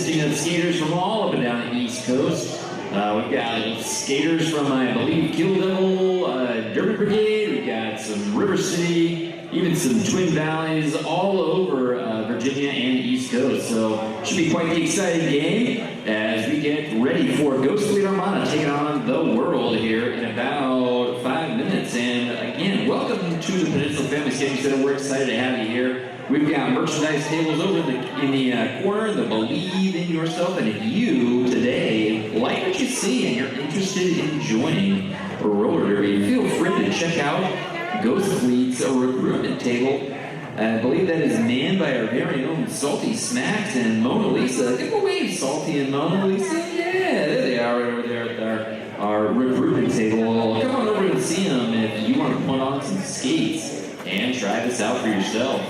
consisting of skaters from all up and down the East Coast. We've got skaters from, I believe, Kill Devil, Derby Brigade, we've got some River City, even some Twin Valleys, all over Virginia and the East Coast. So it should be quite the exciting game as we get ready for Ghost Fleet Armada taking on the world here in about 5 minutes. And again, welcome to the Peninsula Family Skating Center. We're excited to have you here. We've got merchandise tables over in the corner, the Believe in Yourself. And if you today like what you see and you're interested in joining roller derby, feel free to check out Ghost Fleet's recruitment table. I believe that is manned by our very own Salty Smacks and Mona Lisa. Give a wave, Salty and Mona Lisa. Yeah, there they are right over there at our recruitment table. Come on over and see them if you want to put on some skates and try this out for yourself.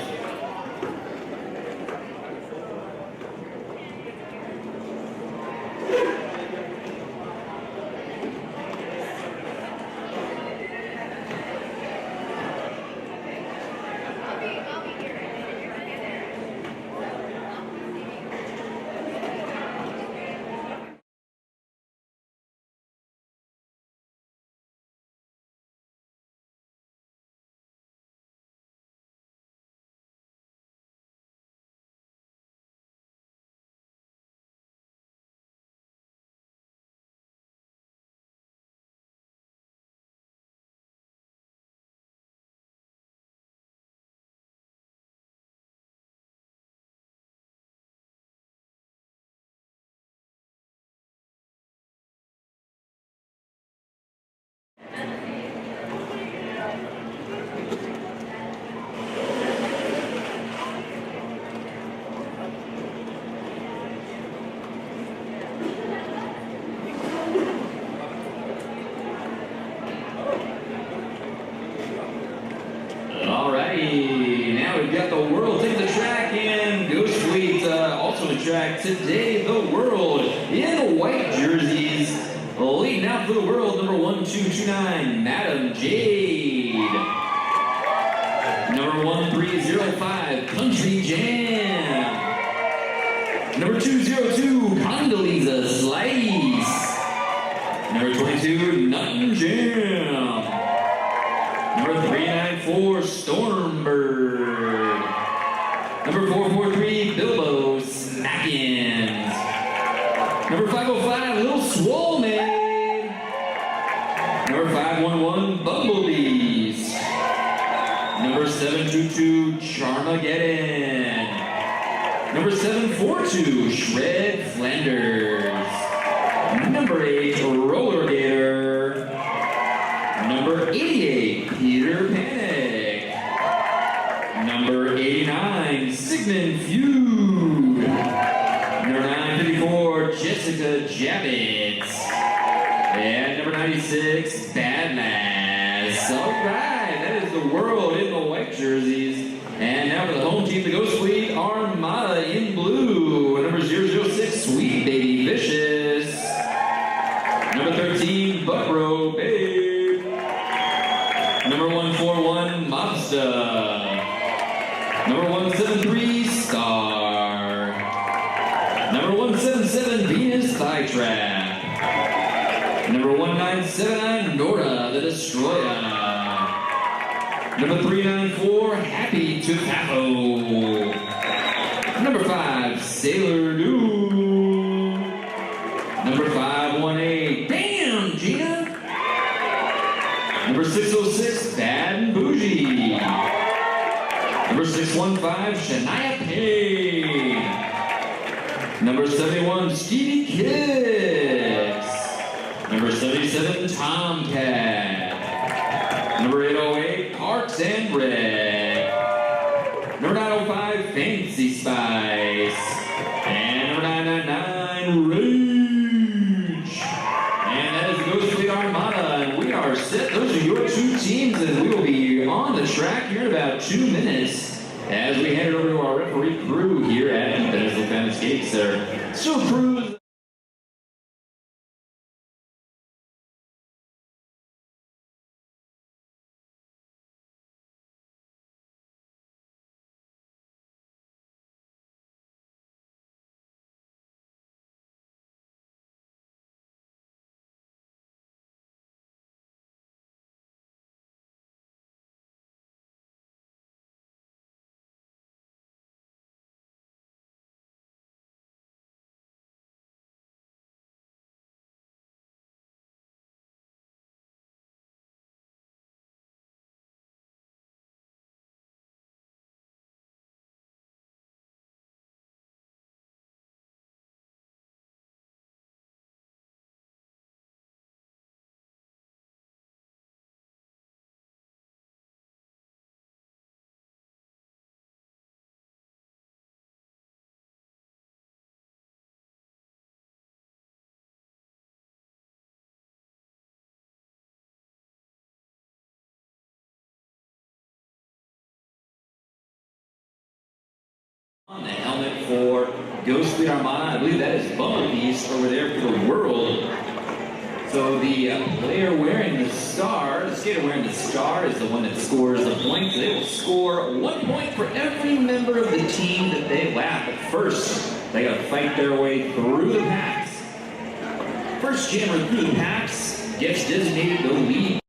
Now we've got the world taking the track, and Ghost Fleet also on the track today. The world in white jerseys, leading out for the world, number 1229, Madam Jade. Number 1305, Country Jam. Number 202, Condoleezza Slice. Number 22, Nuttin Jam. Number 394, Stormbird. Number 443, Bilbo Smackins. Number 505, Little Swole Maid. Number 511, Bumblebees. Number 722, Charmageddon. Number 742, Shred Flanders. Number 8, Roller Gator. Number 88, Peter Panic. Number 89, Sigmund Feud. Number 954, Jessica Javits. And number 96, Bad Lass. All right, that is the world in the white jerseys. And now for the home team, the Ghost Fleet Armada in blue. Number 006, Sweet Baby Vicious. Number 13, Buckrow Babe. Number 141, Mobsta. Number 173, Star. Number 177, Venus Flytrap. Number 1979, Nora the Destroyer. Number 394, Happy to Tahoe. Number 5, Sailor Doo. Number 518, Damn Gina. Number 606, Bad and Bougie. Number 615, Shania Payne. Number 71, Stevie Kicks. Number 77, Tomcat. Number 808, Parks and Rec. Number 905, Fancy Spice. And number 999, Rage. And that is the Ghost Fleet Armada, and we are set. Those are your two teams, and we will be on the track here in about 2 minutes as we head over to our referee crew here at the Peninsula Family Skating Center. So crews. On the helmet for Ghostly Armada, I believe that is Bumblebeast over there for the world. So the player wearing the star, the skater wearing the star is the one that scores the points. They will score 1 point for every member of the team that they lap. But first, they got to fight their way through the packs. First jammer through the packs gets designated the lead.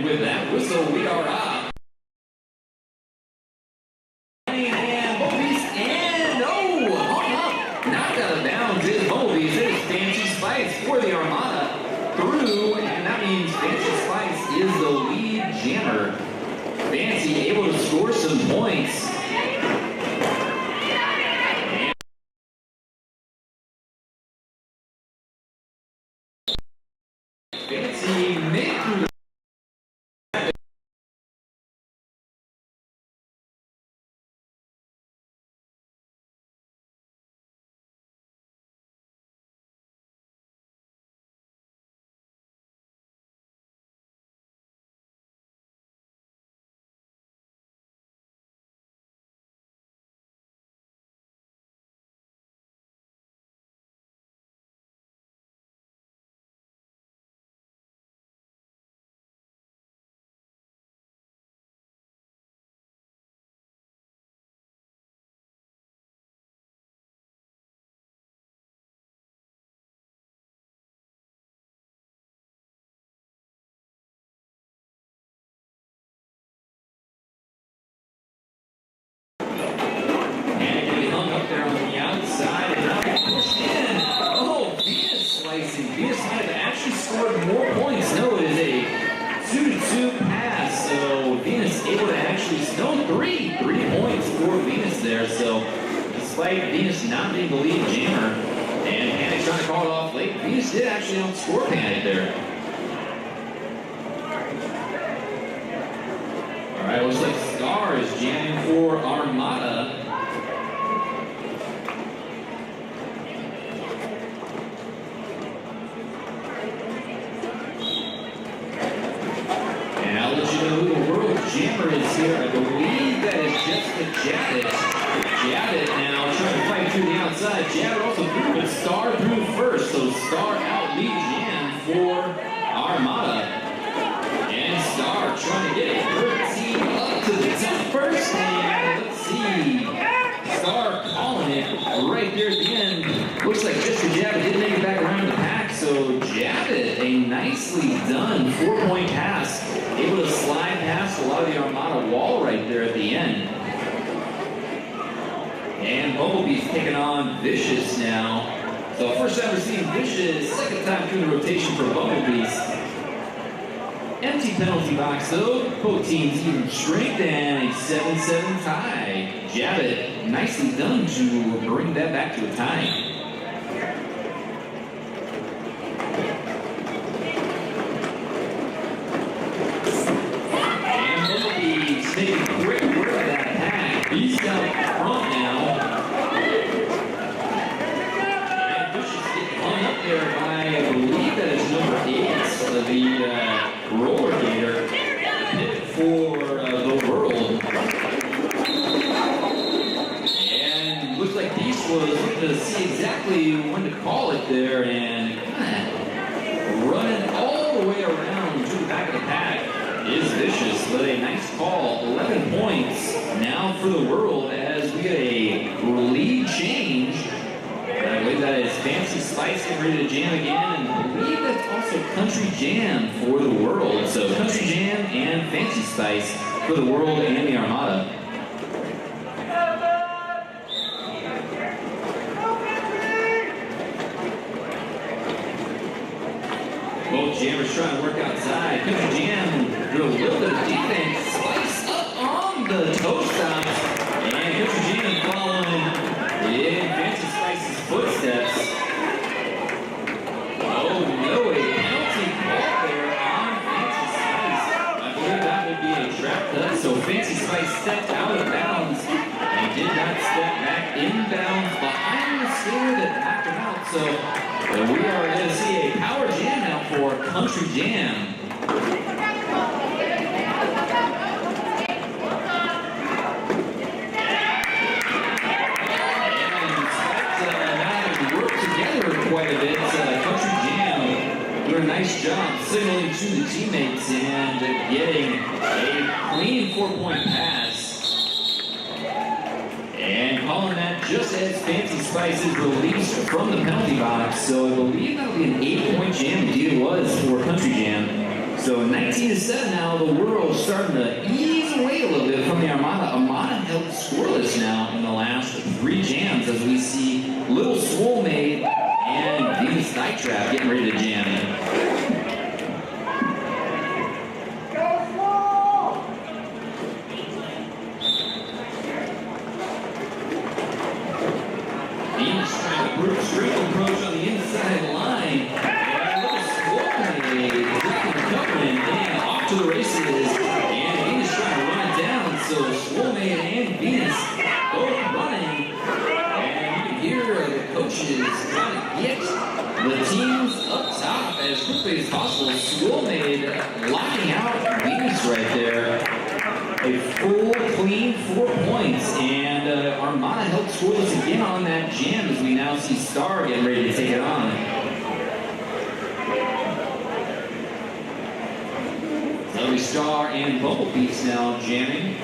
With that whistle, we are up. And Bumblebeast, and hung up. Knocked out of bounds is Bumblebeast. It is Fancy Spice for the Armada through, and that means Fancy Spice is the lead jammer. Fancy able to score some points. Fancy made through the there on the outside, and now pushed in. Oh, Venus slicing. Venus might have actually scored more points. No, it is a 2-2 pass. So Venus able to actually, no, three points for Venus there. So despite Venus not being the lead jammer, and Panic trying to call it off late, Venus did actually outscore Panic there. All right, looks like Star is jamming for Armada. Who the world jammer is here. I believe that is Jessica Javit. Javit now trying to fight through the outside. Javit also through, but Star through first. So Star out lead jam for Armada. And Star trying to get a 13 up to the 10th first. And let's see. Star calling it right there at the end. Looks like Jessica Javit did make it back around the pack. So Javit, a nicely done 4-point pass. Able to slide past a lot of the Armada wall right there at the end. And Bumblebeast taking on Vicious now. So first time we're seeing Vicious, second time through the rotation for Bumblebeast. Empty penalty box though. Both teams even strength and a 7-7 tie. Javit nicely done to bring that back to a tie. Taking great work of that pack. He's down front now. And Vicious getting hung up there by, I believe that is number 8, the roller gator. Pivot for the world. And looks like Beast was looking to see exactly when to call it there, and kind of running all the way around to the back of the pack. is Vicious with a nice call. 11 points now for the world as we get a lead change. I believe that is Fancy Spice getting ready to jam again, and I believe that's also Country Jam for the world. So Country Jam and Fancy Spice for the world and the Armada. Both jammers trying to work outside. Country Jam do a little bit of defense. Spice up on the toe stops. And Country Jam following in Fancy Spice's footsteps. Oh no, a penalty call there on Fancy Spice. I believe that would be a trap cut. So Fancy Spice stepped out of bounds and did not step back inbounds behind the skater that knocked him out. So we are going to see a power jam now for Country Jam. Quite a bit. Country Jam doing a nice job signaling to the teammates and getting a clean 4-point pass. And calling that just as Fancy Spice is released from the penalty box. So I believe that'll be an 8-point jam. Indeed it was for Country Jam. So 19-7 now, the world starting to ease away a little bit from the Armada. Armada held scoreless now in the last 3 jams as we see Little Swole Maid and Venus Night Trap getting ready to jam in. Venus trying to prove straight approach on the inside line. And Little Swole Maid recovering and off to the races. And Venus trying to run it down. So Swole Maid and Venus both running. Here are the coaches trying to get the teams up top as quickly as possible. Swole Maid locking out Venus right there. A full, clean 4 points. And Armada helped scoreless again on that jam as we now see Star getting ready to take it on. Lovely Star and Bumblebeats now jamming.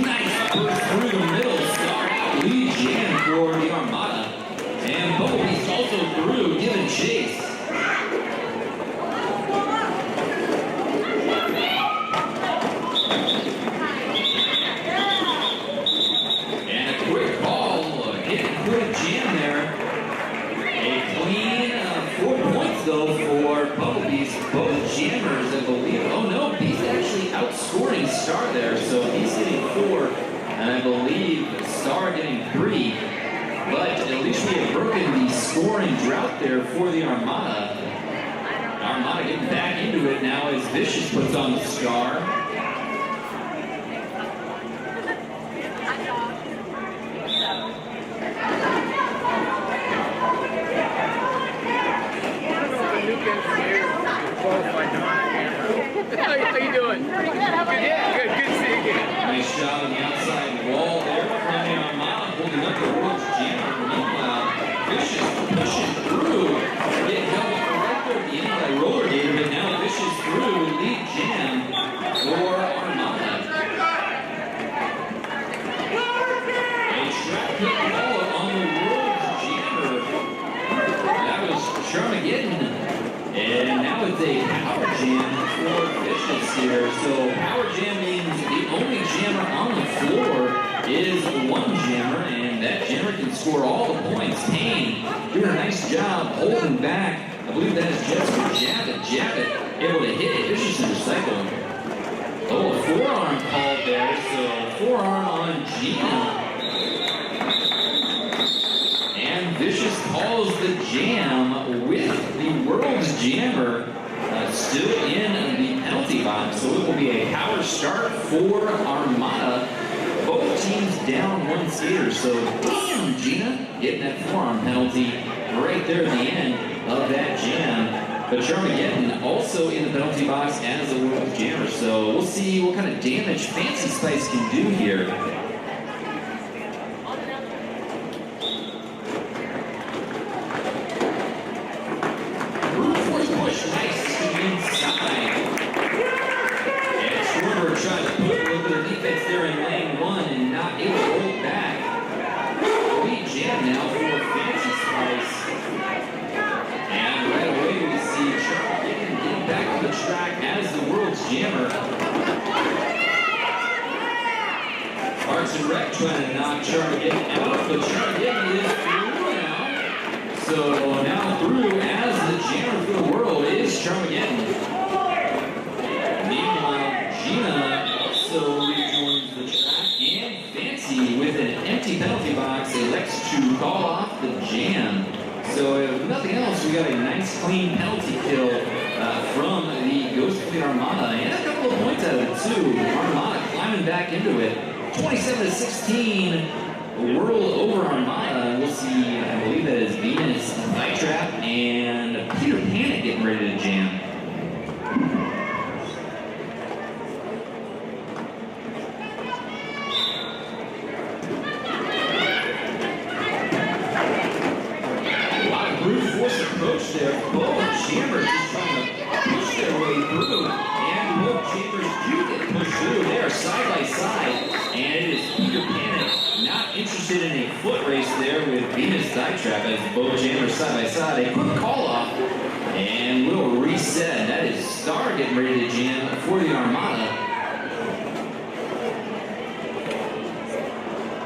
Nice burst through the middle. Star lead jam for the Armada. And Bumblebee's also through, giving chase. And a quick ball, getting a quick jam there. A clean 4 points though for Bumblebee's. Both jammers, I believe. Oh no, Beast actually outscoring Star there. So he's getting 4, and I believe Star getting 3. But at least we have broken the scoring drought there for the Armada. Armada getting back into it now as Vicious puts on the Star. How you doing? Pretty good. How about you? Good. Good to see you again. Nice job on the outside wall there from the Armada, holding up the world's jammer. Meanwhile, Vicious pushing through, getting help right there at the end by Roller Gator, but now Vicious through, lead jam for Armada. A trap kick ball on the world's jammer. That was Charmageddon. And now it's a power jam for Vicious here. So power jam means the only jammer on the floor is one jammer, and that jammer can score all the points. Payne doing a nice job holding back. I believe that is just for Javit. Javit able to hit it. Vicious and recycle. Oh, a forearm called there. So forearm on Gina. And Vicious calls the jam with the world's jammer still in the penalty box. So it will be a power start for Armada. Both teams down 1 skater. So damn, Gina getting that forearm penalty right there at the end of that jam. But Charmageddon also in the penalty box as a World Jammer. So we'll see what kind of damage Fancy Spice can do here. Brute Force push, nice to the inside. And Schwarber trying to put a little bit of defense there in lane one and not able to hold back. Lead jam now for Fancy Spice. And right away we see Charmageddon getting back on the track as the World's Jammer. Parks and Rec trying to knock Charmageddon out, but Charmageddon is through now. So now through as the Jammer for the World is Charmageddon. Meanwhile, Gina also rejoins the track, and Fancy with an empty penalty box elects to call off the jam. So if nothing else, we got a nice clean penalty kill from the Ghost Fleet Armada, and a couple of points out of it too. Armada climbing back into it. 27-16, World over Armada. We'll see, I believe that is Venus, Night Trap, and Peter Panic getting ready to jam. A lot of brute force approach there. Both Jammers just trying to push their way through, and both Jammers do get pushed through. They are side by side. And it is Peter Panic, not interested in a foot race there with Venus Night Trap as both Jammers side by side. A quick call off and little reset. That is Star getting ready to jam for the Armada.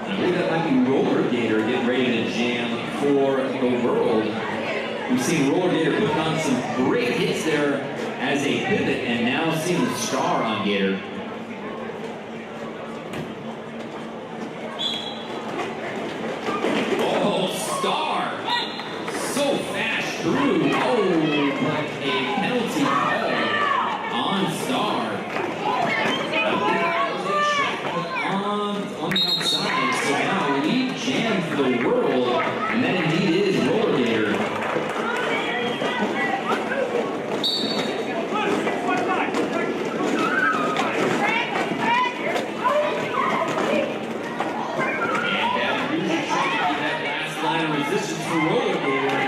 I believe that might be Roller Gator getting ready to jam for the World. We've seen Roller Gator putting on some great hits there as a pivot, and now seeing the Star on Gator. Through, but a penalty call on Star. That was a check on the outside. So now lead jam for the World, and that indeed is Roller Gator. And Gavin Bougie trying to keep that last line of resistance for Roller Gator.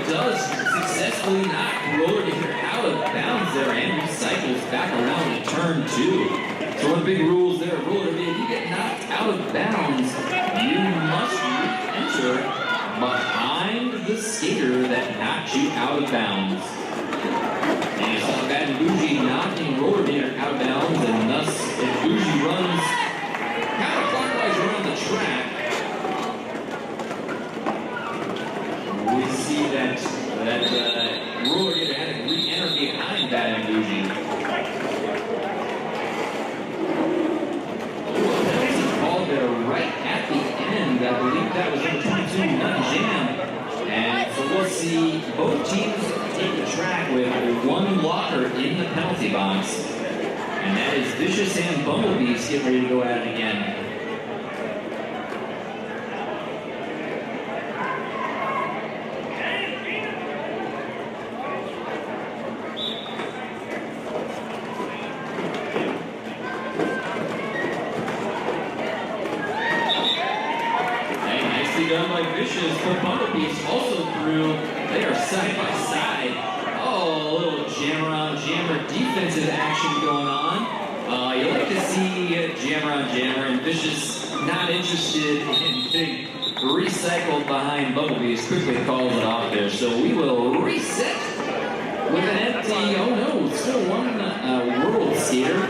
Does successfully knock Roller Gator out of bounds there and recycles back around to turn two. So one of the big rules there, Roller Gator, if you get knocked out of bounds, you must re-enter behind the skater that knocked you out of bounds. And you saw Bad and Bougie knocking Roller Gator out of bounds, and thus if Bougie runs counterclockwise around the track, we see that Roller Gator had to re-enter behind Bad and Bougie. Penalty called there right at the end. I believe that was number 22, Nut Jam. And so we'll see both teams take the track with one locker in the penalty box. And that is Vicious and Bumblebees getting ready to go at it again. Done by Vicious, but Bumblebees also through. They are side by side. Oh, a little jammer on jammer defensive action going on. You like to see jammer on jammer, and Vicious not interested in getting recycled behind Bumblebees. Quickly calls it off there. So we will reset with an empty. Oh no, still one World Skater.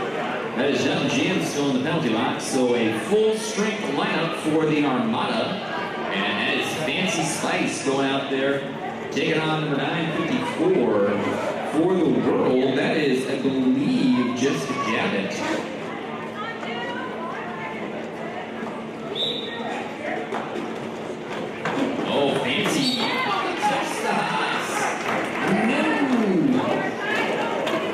That is Nut Jam still in the penalty box. So a full strength lineup for the Armada. And that is Fancy Spice going out there, taking on number 954 for the World. That is, I believe, just Jabbit. Oh, Fancy. No.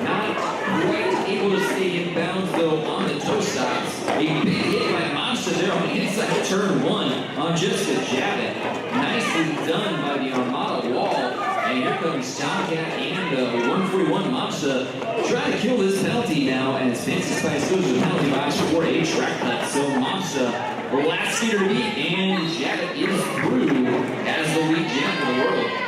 Not quite able to stay in bounds, though, on the toe stops. A big hit by Monster there on the inside of turn one on just a Jabbit. Nicely done by the Armada wall. And here comes Tomcat and 141 Mopsa trying to kill this penalty now as Fancy Spice goes to the penalty box for a track cut. So Mopsa, the last skater to beat, and Jacket is through as the lead jam for the world.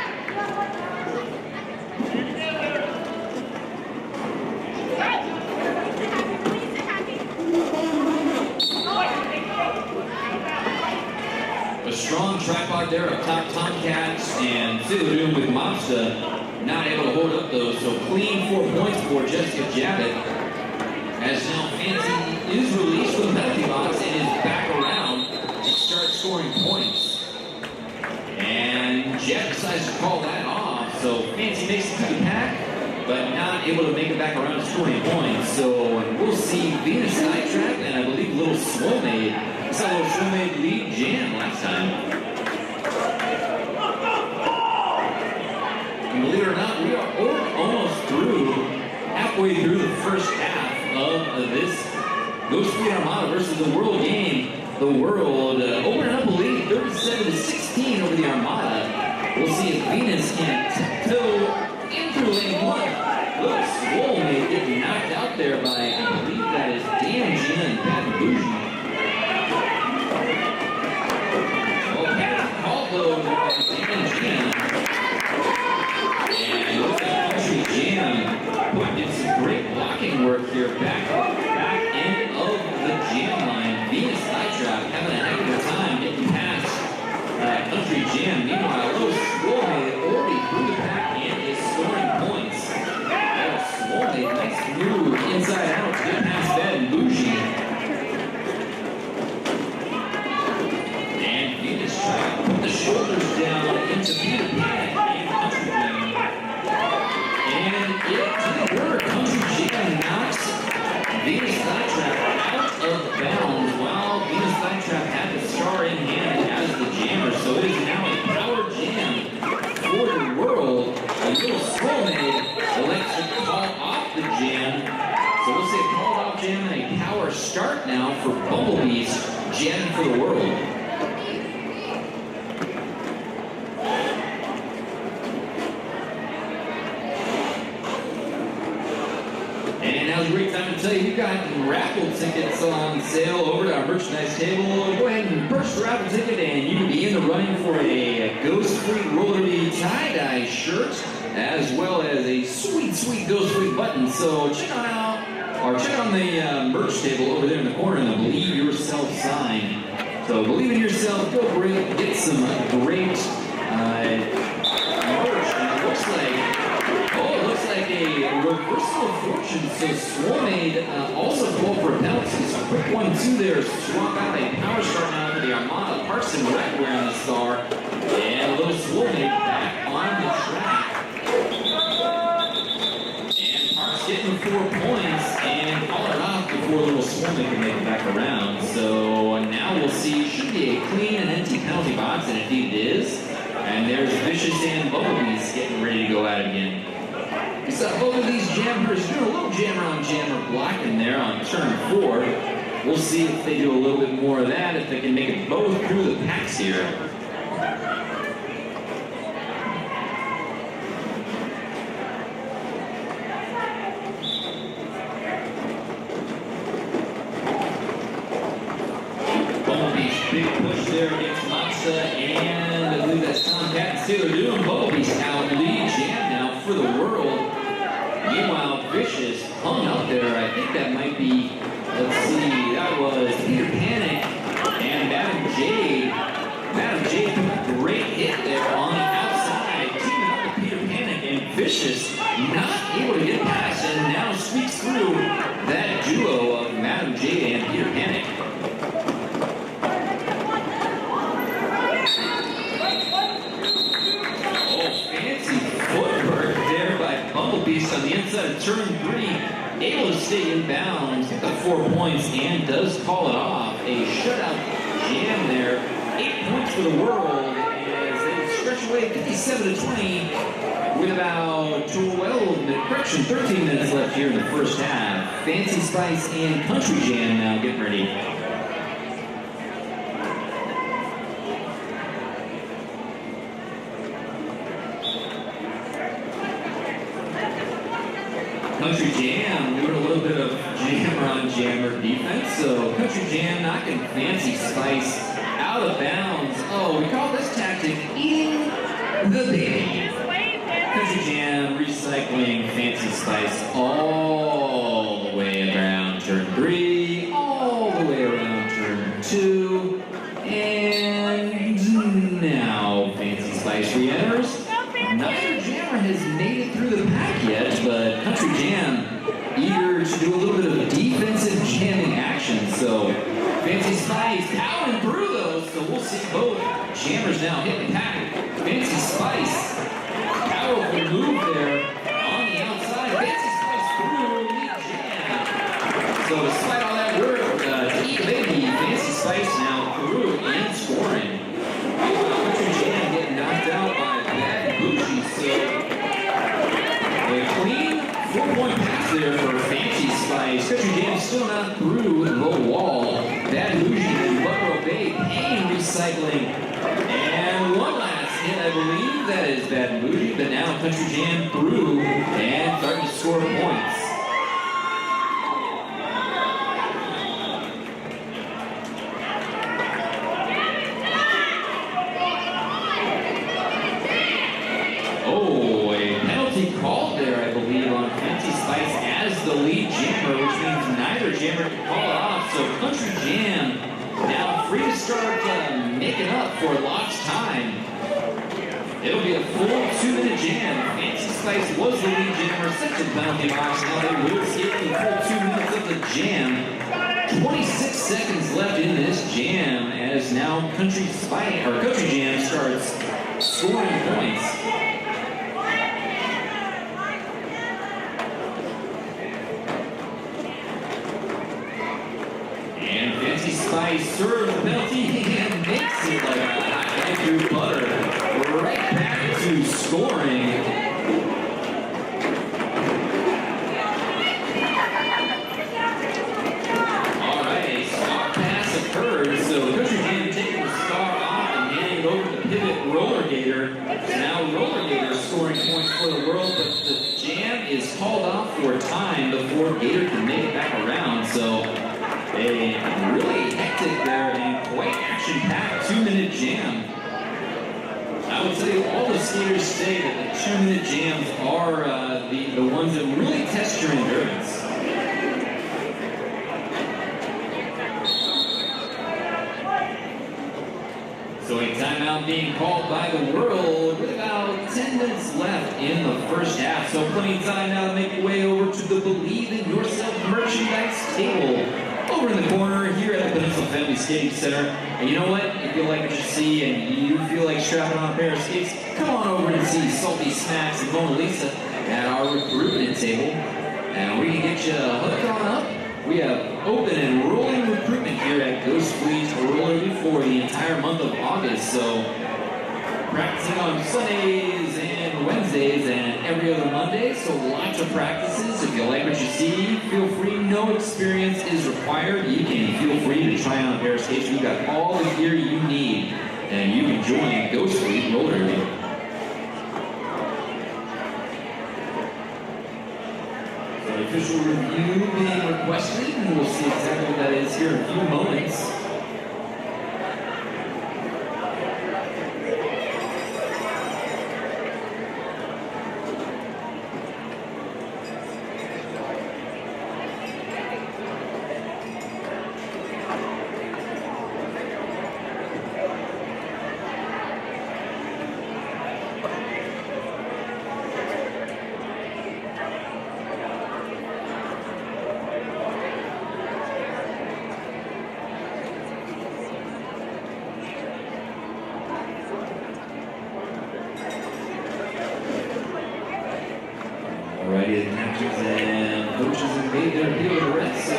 A strong tripod there up top, Tomcats and Sailor Doom with Mopsa not able to hold up though, so clean 4 points for Jessica Javit. As now Fancy is released from the penalty box and is back around and starts scoring points. And Jeff decides to call that off, so Fancy makes it through the pack, but not able to make it back around to scoring points. So we'll see Venus Sidetrap and I believe Little Swomade. We saw Little Swomade lead jam last time. And believe it or not, we are almost through, halfway through the first half of this Ghost Fleet Armada versus the World game. The World opening up a lead 37-16 over the Armada. We'll see if Venus can tiptoe in through lane one. Little Swomade getting knocked out there by, I believe that is Dan Gina and Pat Bougie. Well, Pat called though by Dan Gina. And looks like Country Jam putting in some great blocking work here back end of the jam line. Venus Sidetrap having a heck of a time getting past Country Jam. Meanwhile, Little Swomade already through the pack and is scoring points. Swomade, nice move inside out to get past that and Bougie. And Venus trying to put the shoulders down into Peter Pan and Country Jam. And it didn't work. Country Jam knocks Venus Sidetrap out of bounds while Venus Sidetrap had the star in hand as the jammer. So it is now a power jam for the World. A Little Swomade elects to call off the jam. So we'll see a called off jam and a power start now for Bumblebee's jamming for the World. Now's a great time to tell you we've got raffle tickets on sale over to our merchandise table. Go ahead and purchase the raffle ticket and you can be in the running for a Ghost Fleet Roller Derby tie-dye shirt as well as a sweet, sweet Ghost Fleet button. So check on the merch table over there in the corner and the Believe Yourself sign. So believe in yourself, go great, get some great merch. And it looks like a reversal of fortune. So Swomade also called for a penalty. So quick 1-2 there. Swap out a power start now for the Armada. Parks and Rec wearing the star. And Little Swomade back on the track. And Parks getting 4 points and call it off before Little Swomade can make it back around. So now we'll see. Should be a clean and empty penalty box, and indeed it is. And there's Vicious and Bumblebees getting ready to go out again. We saw both of these jammers doing a little jammer block in there on turn 4. We'll see if they do a little bit more of that, if they can make it both through the packs here. Bumblebee's big push there against Mopsa, and I believe that's Tomcat and Sailor Doom. Bumblebee's out lead jam now for the World. Meanwhile, Vicious hung up there. I think that might be, let's see, that was Peter Panic and Madam Jade. Madam Jade put a great hit there on the outside, teaming up with Peter Panic, and Vicious not able to get past and now squeaks through that duo of Madam Jade and Peter Panic. Bumblebees on the inside of turn 3, able to stay in bounds, get the 4 points, and does call it off. A shutout jam there. 8 points for the World as they stretch away 57-20 with about 13 minutes left here in the first half. Fancy Spice and Country Jam now getting ready. Country Jam doing a little bit of jammer on jammer defense. So Country Jam knocking Fancy Spice out of bounds. Oh, we call this tactic eating the baby. Country Jam recycling Fancy Spice all the way around turn 3, all the way around turn 2, and now Fancy Spice re-enters. Neither jammer has made it through the pack yet, but Country Jam eager to do a little bit of defensive jamming action. So Fancy Spice powering through those, so we'll see both jammers now hit the pack. Fancy Spice, powerful move there on the outside. Fancy Spice through lead jam. So despite all that work to eat baby, Fancy Spice now through and scoring. Country Jam getting knocked out by Bad Bougie, so a clean 4-point pass there for Fancy Spice. Country Jam still not through the wall. Bad Bougie and Buffalo Bay Pain recycling. And one last hit, I believe that is Bad Bougie, but now Country Jam through and starting to score points. Oh, a penalty called there, I believe, on Fancy Spice as the lead jammer, which means neither jammer can call it off. So Country Jam now free to start making up for lost time. It'll be a full 2-minute jam. Fancy Spice was the lead jammer, such a penalty box. Now they will skip the full 2 minutes of the jam. 26 seconds left in this jam as now Country Jam starts scoring points. And Fancy Spice serves the penalty and makes it like a hot through butter. Right back to scoring. All right, a star pass occurred, so Country Jam taking the star off and handing it over to Pivot Roller Gator. Now Roller Gator scoring points for the world, but the jam is called off for time before Gator can make it back around. So a really hectic there and quite action-packed 2-minute jam. I would say all the skaters say that the 2-minute jams are the ones that really test your endurance. So a timeout being called by the world with about 10 minutes left in the first half. So plenty of time now to make your way over to the Believe in Yourself merchandise table. Over in the corner here at the Peninsula Family Skating Center. And you know what? If you like what you see and you feel like strapping on a pair of skates, come on over and see Salty Smacks and Mona Lisa at our recruitment table. And we can get you hooked on up. We have open and rolling recruitment here at Ghost Fleet Roller for the entire month of August. So practicing on Sundays and Wednesdays and every other Monday, so lots of practices. If you like what you see, feel free. No experience is required. You can feel free to try on a pair of skates. We've got all the gear you need, and you can join Ghost Fleet Roller. So official review being requested, and we'll see exactly what that is here in a few moments. Alrighty, the captains and coaches have made their appeal to the rest, so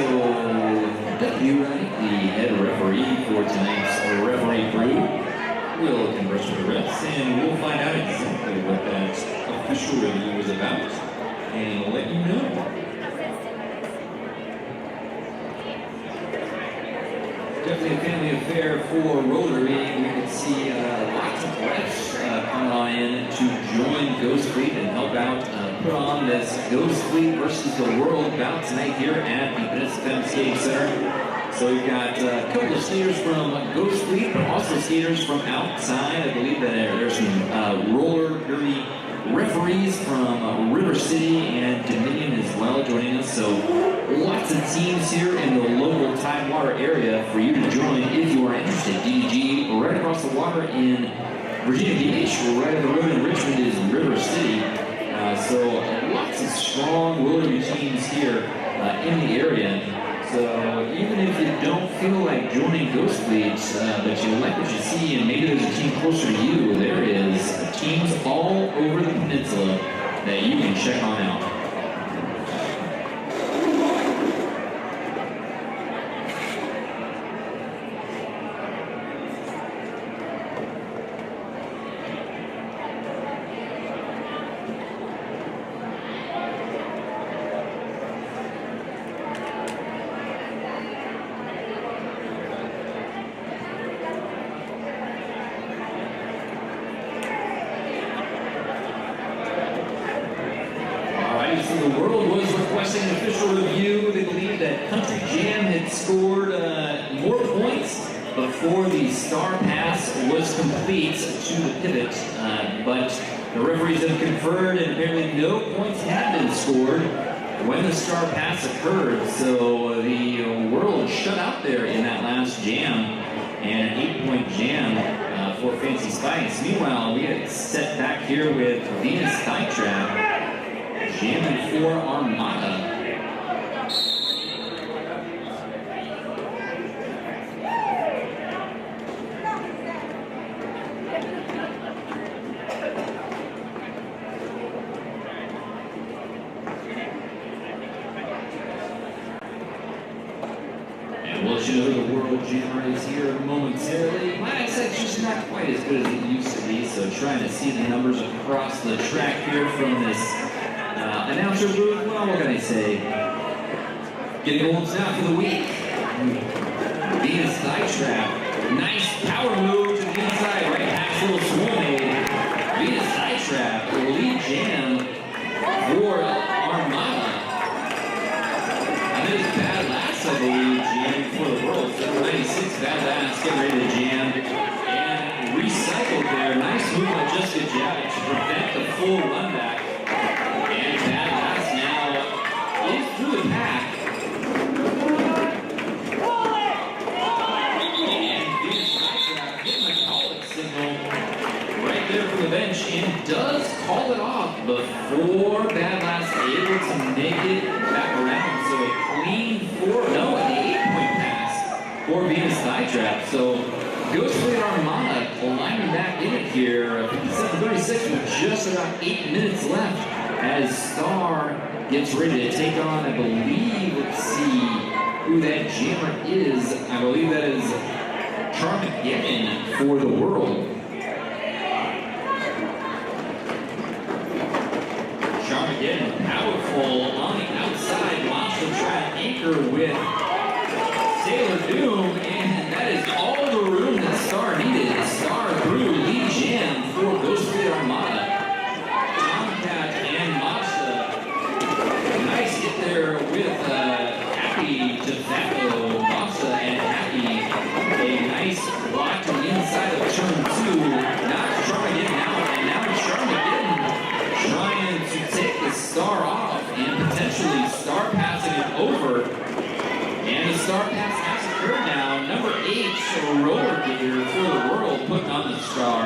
W. Wright, the head referee for tonight's referee crew, will converse with the refs, and we'll find out exactly what that official review was about, and let you know. Definitely a family affair for Rotary. We could see lots of refs coming on in to join Ghost Ghost Fleet and help out put on this Ghost Fleet versus the World bout tonight here at the Benson Skating Center. So we've got a couple of skaters from Ghost Fleet, but also skaters from outside. I believe that there's some roller derby referees from River City and Dominion as well joining us. So lots of teams here in the local Tidewater area for you to join if you are interested. DDG right across the water in Virginia Beach, right on the road in Richmond is River City. So lots of strong roller derby teams here in the area. So even if you don't feel like joining Ghost Fleet, but you like what you see and maybe there's a team closer to you, there is teams all over the peninsula that you can check on out. The World was requesting an official review. They believe that Country Jam had scored more points before the Star Pass was complete to the pivot, but the referees have conferred and apparently no points had been scored when the Star Pass occurred. So the World shut out there in that last jam, and an 8-point jam for Fancy Spice. Meanwhile, we get set back here with Venus Skytrap jamming for Armada. And we'll let you know the World Jammer is here momentarily. My eyesight's just not quite as good as it used to be, so trying to see the numbers across the track here from this announcer booth. Well, what can I say? Getting old now for the week. Venus Skytrap. Nice power move to the inside, right past little Swolmade. Venus Skytrap, the lead jam for Armada. And that is Bad Lass, I believe, jamming for the World. 796 Bad Lass getting ready to jam. And recycled there. Nice move by Jessica Javich to prevent the full run back. And Bad Lass now is through the pack. And Venus Skytrap getting the call-it signal right there from the bench and does call it off before Bad Lass able to make it back around. So a clean an 8-point pass for Venus Skytrap. So Ghost Fleet Armada climbing back in it here. 57-36 with just about 8 minutes left. As Star gets ready to take on, I believe, let's see who that jammer is. I believe that is Charmageddon for the World. Charmageddon, powerful on the outside. Monster trap anchor with Sailor Doom, and that is all the room that Star needed. Star through lead jam for Ghost Fleet Armada. There with Happy Tobacco, Masa, and Happy. A nice block to the inside of turn 2. Now Charmageddon out, and now Charmageddon trying to take the Star off and potentially Star passing it over. And the Star pass has occurred now. Number 8, so roller gear for the World, putting on the Star.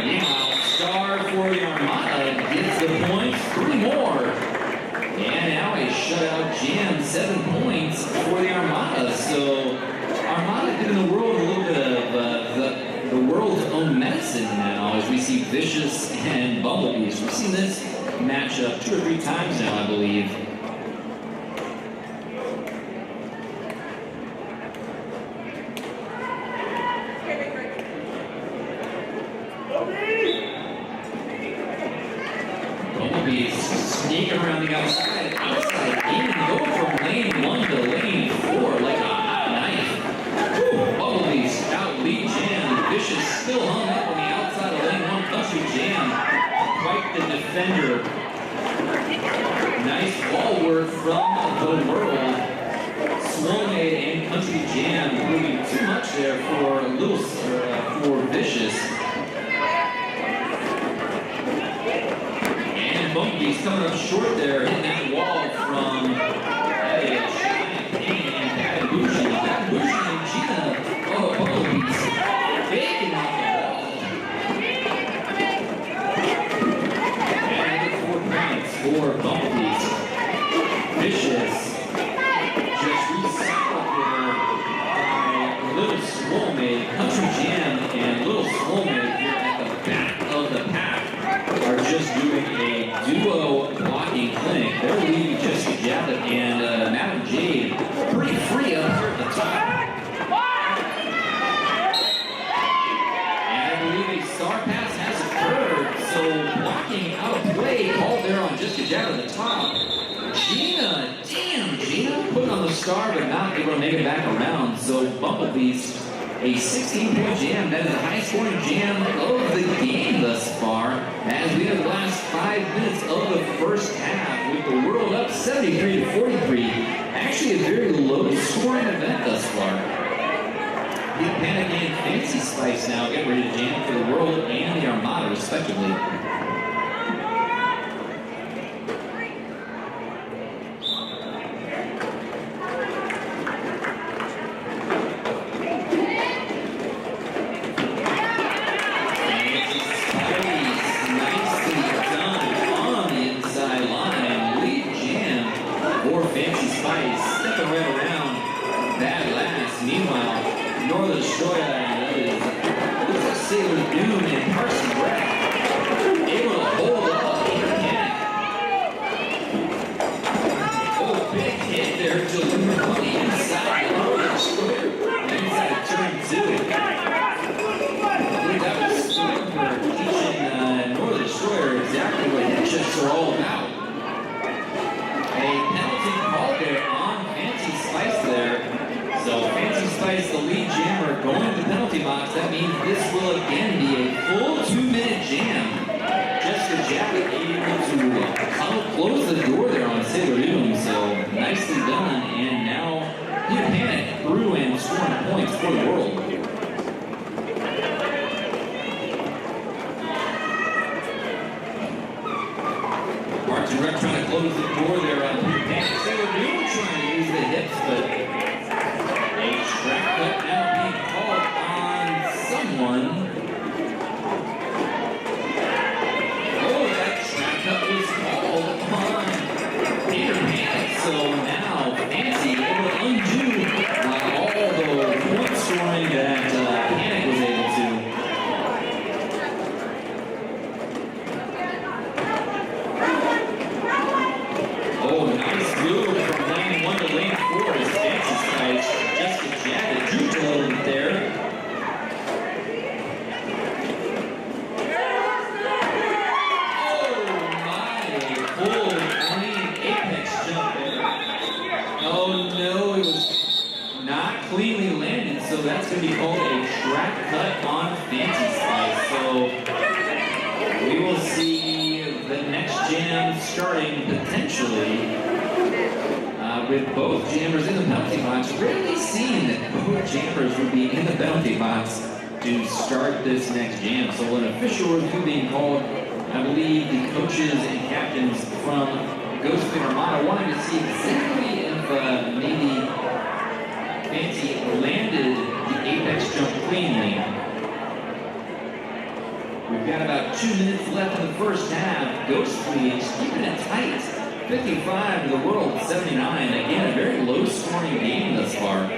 Meanwhile, Star for the Armada gets the points, 3 more. And now a shutout jam, 7 points for the Armada. So Armada giving the World a little bit of the world's own medicine now as we see Vicious and Bumblebees. We've seen this matchup 2 or 3 times now, I believe. Sneaking around the outside in, going from lane 1 to lane 4 like a hot knife. Bumblebees out lead jam. Vicious still hung up on the outside of lane 1. the defender. Nice ball work from the world. Swolmade and Country Jam moving too much there for for Vicious. And Bumpy's coming up short there, hitting that wall from Giant Pain and Babushi. Babushi and Gina. Oh, Bumpy's baking off the wall. And 4 points for Bumpy's. Vicious. Just recycled there by Little Swolmade. Country Jam and Little Swolmade here at the back of the pack are just doing a duo blocking clinic. They're leading Jessica Javit and Madam Jade pretty free up here at the top. And I believe a star pass has occurred, so blocking out of play called there on Jessica Javit at the top. Gina, damn, Gina put on the star, but not able to make it back around. So Bumblebee's a 16-point jam. That is the highest scoring jam of the game thus far. As we have the last 5 minutes of the first half, with the world up 73-43. Actually, a very low-scoring event thus far. The Panic and Fancy Spice now get ready to jam for the world and the Armada, respectively. With both jammers in the penalty box. Rarely seen that both jammers would be in the penalty box to start this next jam. So an official review being called, I believe the coaches and captains from Ghost of Armada wanted to see exactly if maybe Fancy landed the apex jump cleanly. We've got about 2 minutes left in the first half. Ghost Queens keeping it tight. 55 to the world, 79. Again, a very low-scoring game thus far.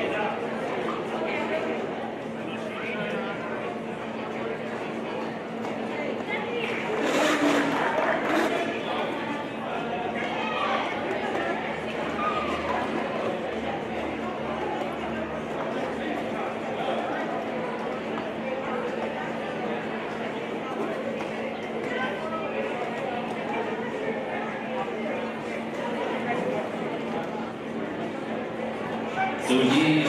So he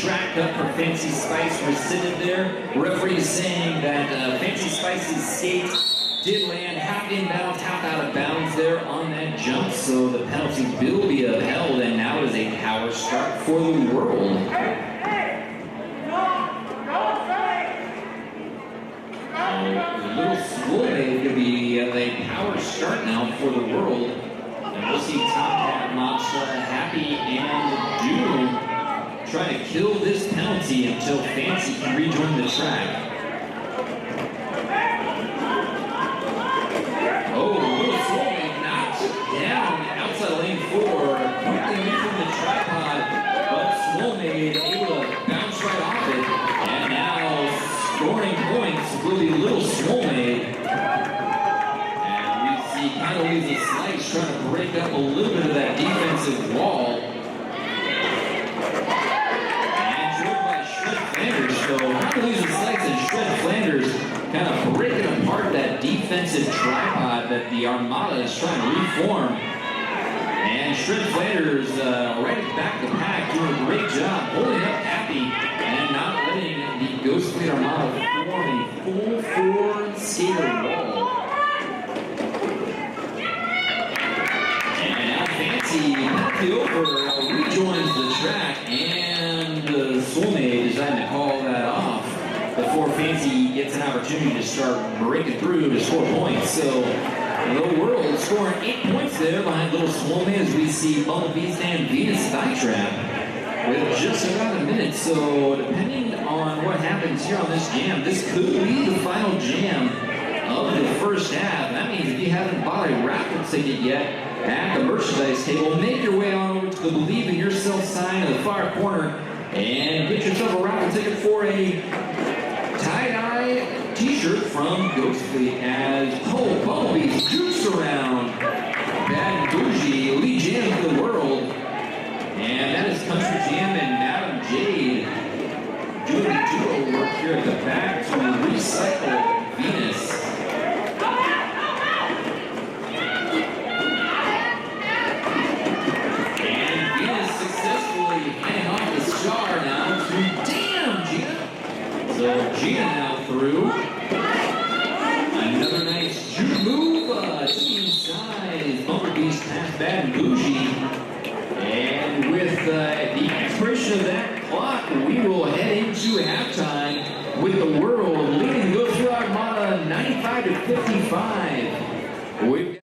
track cut for Fancy Spice rescinded there. Referee saying that Fancy Spice's skate did land half inbound, half out of bounds there on that jump, so the penalty will be upheld, and now is a power start for the World. A little schoolmate could be a power start now for the World. And we'll see Top Hat, Mopsa, Happy, and Doom try to kill this penalty until Fancy can rejoin the track. Oh, little schoolmate knocked down outside of lane 4, quickly leaving the tripod, but schoolmate able to bounce right off it, and now scoring points will be little schoolmate. He kind of leaves a slice, trying to break up a little bit of that defensive wall. And joined by Shred Flanders, so kind of leaves a slice, and Shred Flanders kind of breaking apart that defensive tripod that the Armada is trying to reform. And Shred Flanders right at the back of the pack, doing a great job, holding up Happy and not letting the Ghost Fleet Armada form a full 4 skater wall. Penalty over, rejoins the track, and Soulmate decided to call that off before Fancy gets an opportunity to start breaking through to score points. So the World scoring 8 points there behind Little Soulmate as we see Bumblebee's and Venus Skytrap with just about a minute. So depending on what happens here on this jam, this could be the final jam of the first half. That means if you haven't bought a raffle ticket yet at the merchandise table, make your way on over to the Believe in Yourself sign in the far corner and get yourself a raffle ticket for a tie-dye t-shirt from Ghost Fleet as Bumblebees jukes around Bad and Bougie, lead jam for the World. And that is Country Jam and Madam Jade doing the duo work here at the back to recycle Venus. So Gina now through. Another nice juke move. Team size. Bumblebees past Bad and Bougie. And with the expiration of that clock, we will head into halftime with the World leading the Go Through Armada 95 to 55. We've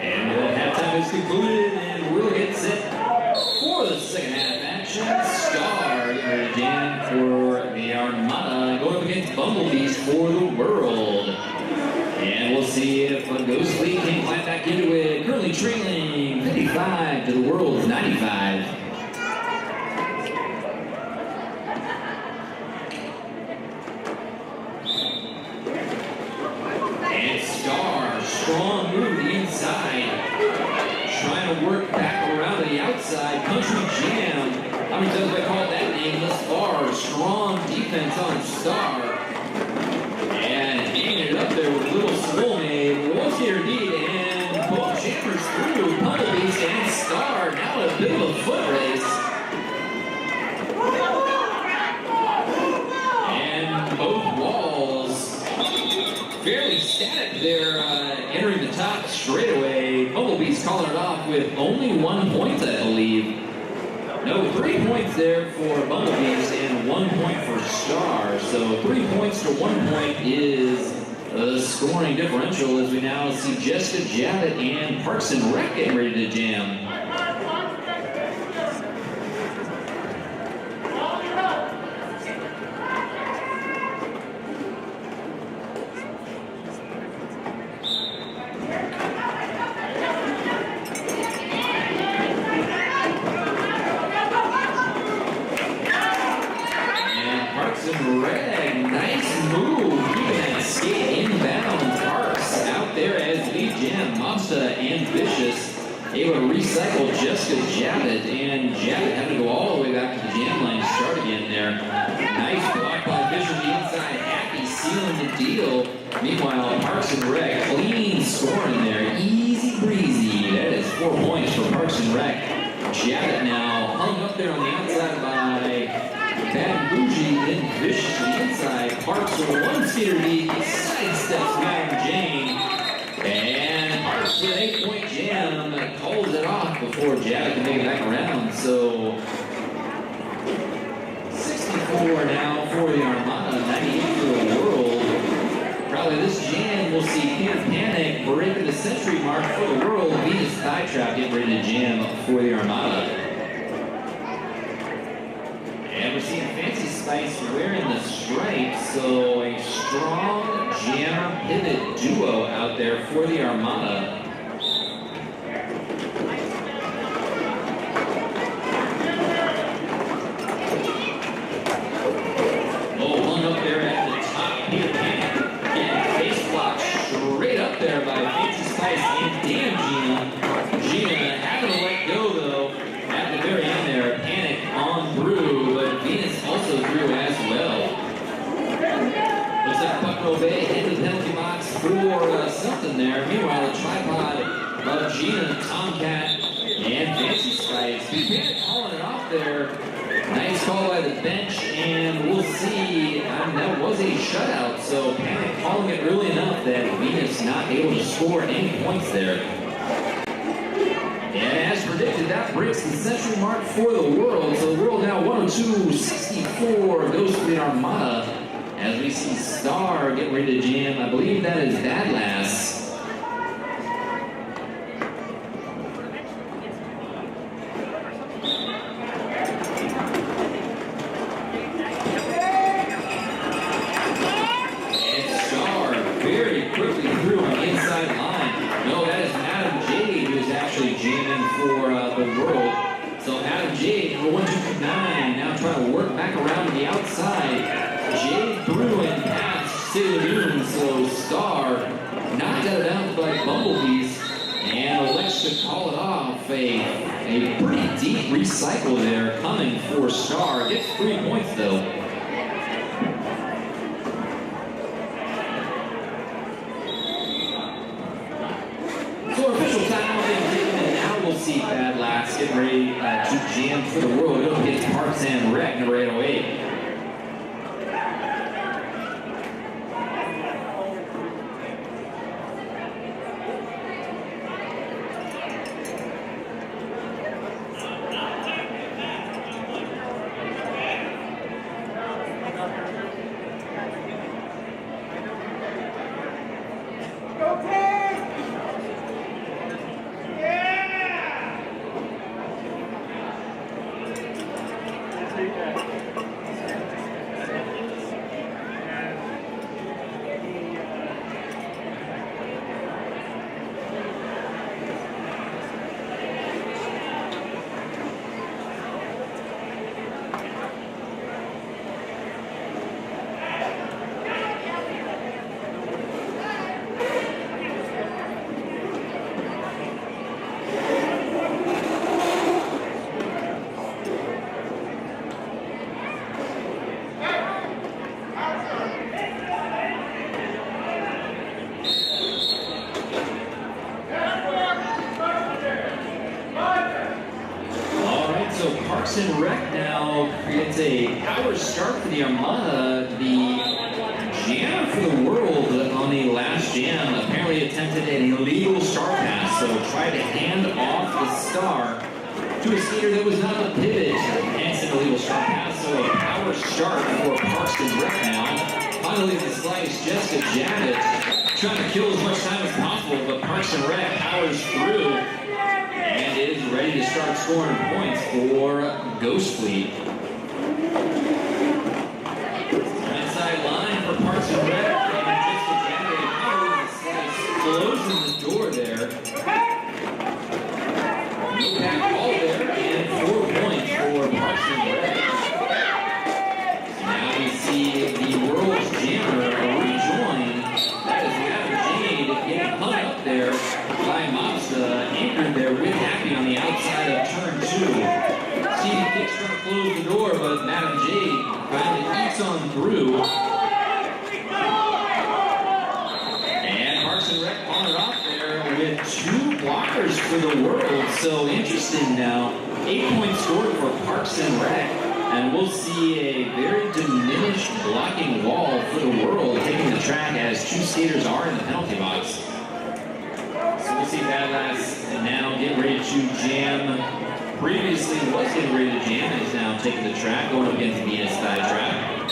And halftime is concluded, and we'll get set for the second half action. Star getting ready to jam for the Armada, going up against Bumblebees for the World. And we'll see if Ghost League can climb back into it. Currently trailing 55 to the World's 95. And Star, strong move to the inside. Trying to work back around to the outside. Country Jam. How many times have I called that name thus far? Strong defense on Star. And hanging it up there with a little slow made. One here lead, and both jammers through. Bumblebees and Star. Now a bit of a foot race. And both walls fairly static there, entering the top straightaway. Bumblebees calling it off with only 1 point, I believe. No, 3 points there for Bumblebees and 1 point for Star. So 3 points to 1 point is the scoring differential as we now see Jessica Javit and Parks and Rec getting ready to jam. Nice move, keeping that skate inbound. Parks out there as lead jam. Mobsta and Vicious able to recycle Jessica Javit, and Javit having to go all the way back to the jam line to start again there. Nice block by Vicious on the inside. Happy sealing the deal. Meanwhile, Parks and Rec clean scoring there. Easy breezy. That is 4 points for Parks and Rec. Javit now hung up there on the outside by Bad Bougie, then Vicious on the inside. Parks with a one-seater lead, sidesteps Madam Jane. And Parks with an 8-point jam calls it off before Javit can make it back around. So 64 now for the Armada, 98 for the World. Probably this jam will see Peter Panic breaking the century mark for the World. Venus Thigh Trap getting ready to jam for the Armada. And we're seeing Fancy Spice wearing the stripes, so a strong jammer pivot duo out there for the Armada. Oh, hung up there at the top. Peter Pan getting face blocked straight up there by Fancy Spice and damn Gina. Gina having to let go though at the very end there. Panic on through, but Venus also through as well. Looks like Puck Robey into the penalty box for something there. Meanwhile, a tripod of Gina, Tomcat, and Fancy Spice. Panic calling it off there. Nice call by the bench, and we'll see. That was a shutout, so Panic calling it early enough that Venus not able to score any points there. And as predicted, that breaks the century mark for the World. So the World now 102-64 goes to the Armada as we see Star getting ready to jam. I believe that is Bad Lass. And Star very quickly through on the inside line. No, that is Adam Jade who is actually jamming for the World. So Adam Jade for 1-2-9 now trying to work back around to the outside. Jade through and past Sailor Moon, so Star knocked out of bounds by Bumblebees and elects to call it off. A pretty deep recycle there coming for Star. Gets 3 points though. So official timeout being taken, and now we'll see Bad Lass getting ready to jam for the World. Up against Parks and Rec, number 808. a power start for the Armada. The jammer for the world on the last jam apparently attempted an illegal star pass, so tried to hand off the star to a skater that was not on the pivot, hence an illegal star pass. So a power start for Parks and Rec now. Finally, the slice, Jessica Janet trying to kill as much time as possible, but Parks and Rec powers through and is ready to start scoring points for Ghost Fleet. Inside line for Parks and Rec, and Jessica Janet powers the slice, closing the door there. No back call there, and 4 points for Parks and Rec. Now we see the World's Jammer rejoin. That is Madam Jade getting hung up there by Mazda, anchored there with Happy on the outside of turn 2. Stevie Kicks trying to close the door, but Madam Jade finally eats on through. And Parks and Rec on it off there with 2 blockers for the World. So interesting now. 8 points scored for Parks and Rec. And we'll see a very diminished blocking wall for the World taking the track as 2 skaters are in the penalty box. So we'll see Bad Lass now get ready to jam. Previously was getting ready to jam and is now taking the track, going up against Venus Thigh Trap.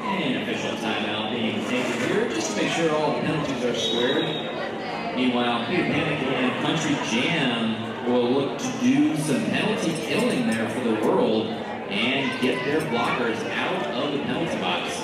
And official timeout being taken here just to make sure all the penalties are squared. Meanwhile, Peter Panic and Country Jam will look to do some penalty killing there for the World and get their blockers out of the penalty box.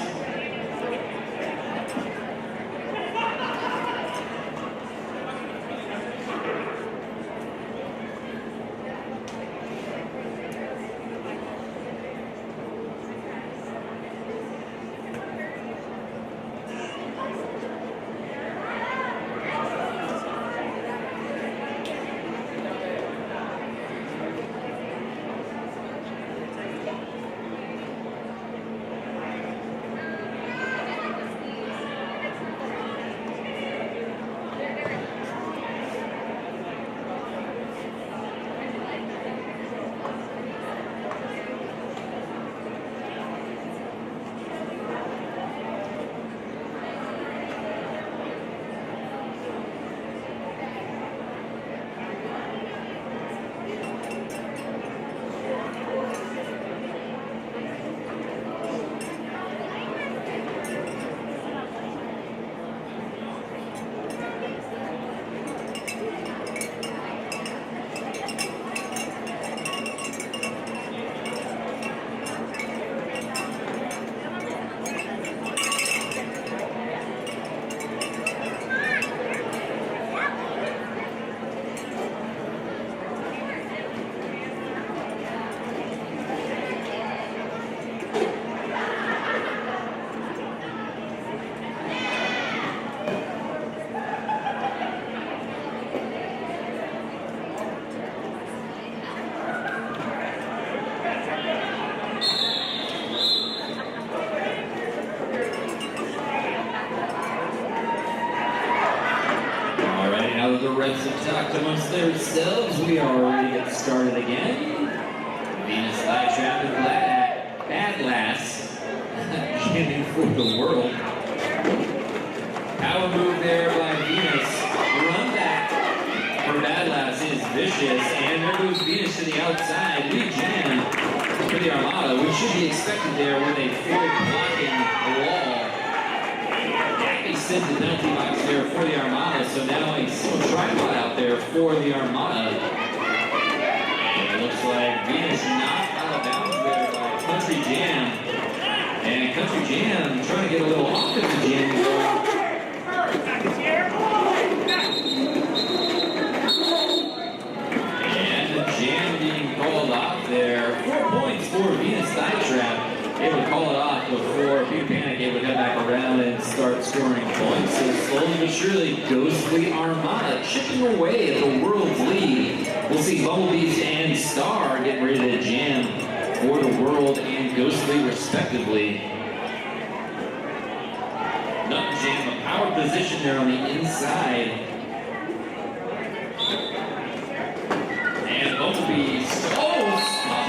The refs have talked amongst themselves. We are ready to get started again. Venus Thigh Trap and Bad Lass jamming for the World. Power move there by Venus. Run back for Bad Lass is vicious, and there goes Venus to the outside. We jam for the Armada, which should be expected there with a full blocking wall. Sends the penalty box there for the Armada, so now a single tripod out there for the Armada. And it looks like Venus knocked out of bounds there by Country Jam. And Country Jam trying to get a little offensive jam going. And the jam being called off there. 4 points for Venus Thigh Trap. Able to call it off before Peter Panic able to come back around and start scoring points. So slowly but surely, Ghost Fleet Armada chipping away at the World's lead. We'll see Bumblebees and Star getting ready to jam for the World and Ghost Fleet respectively. Nut Jam, a power position there on the inside. And Bumblebees, oh, Star!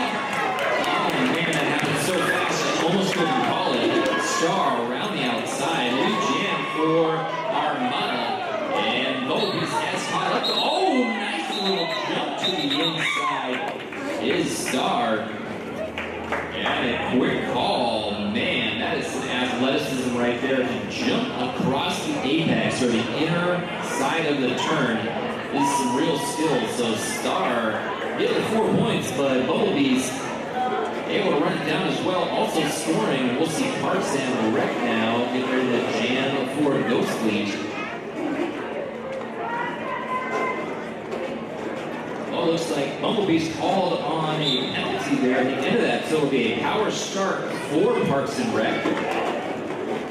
is Star. And a quick call. Man, that is some athleticism right there to jump across the apex or the inner side of the turn. This is some real skill. So Star getting 4 points, but Bumblebee's able to run it down as well. Also scoring. We'll see Parks and Wreck now getting ready to jam for Ghost Fleet. Looks like Bumblebee's called on a penalty there at the end of that, so it'll be a power start for Parks and Rec.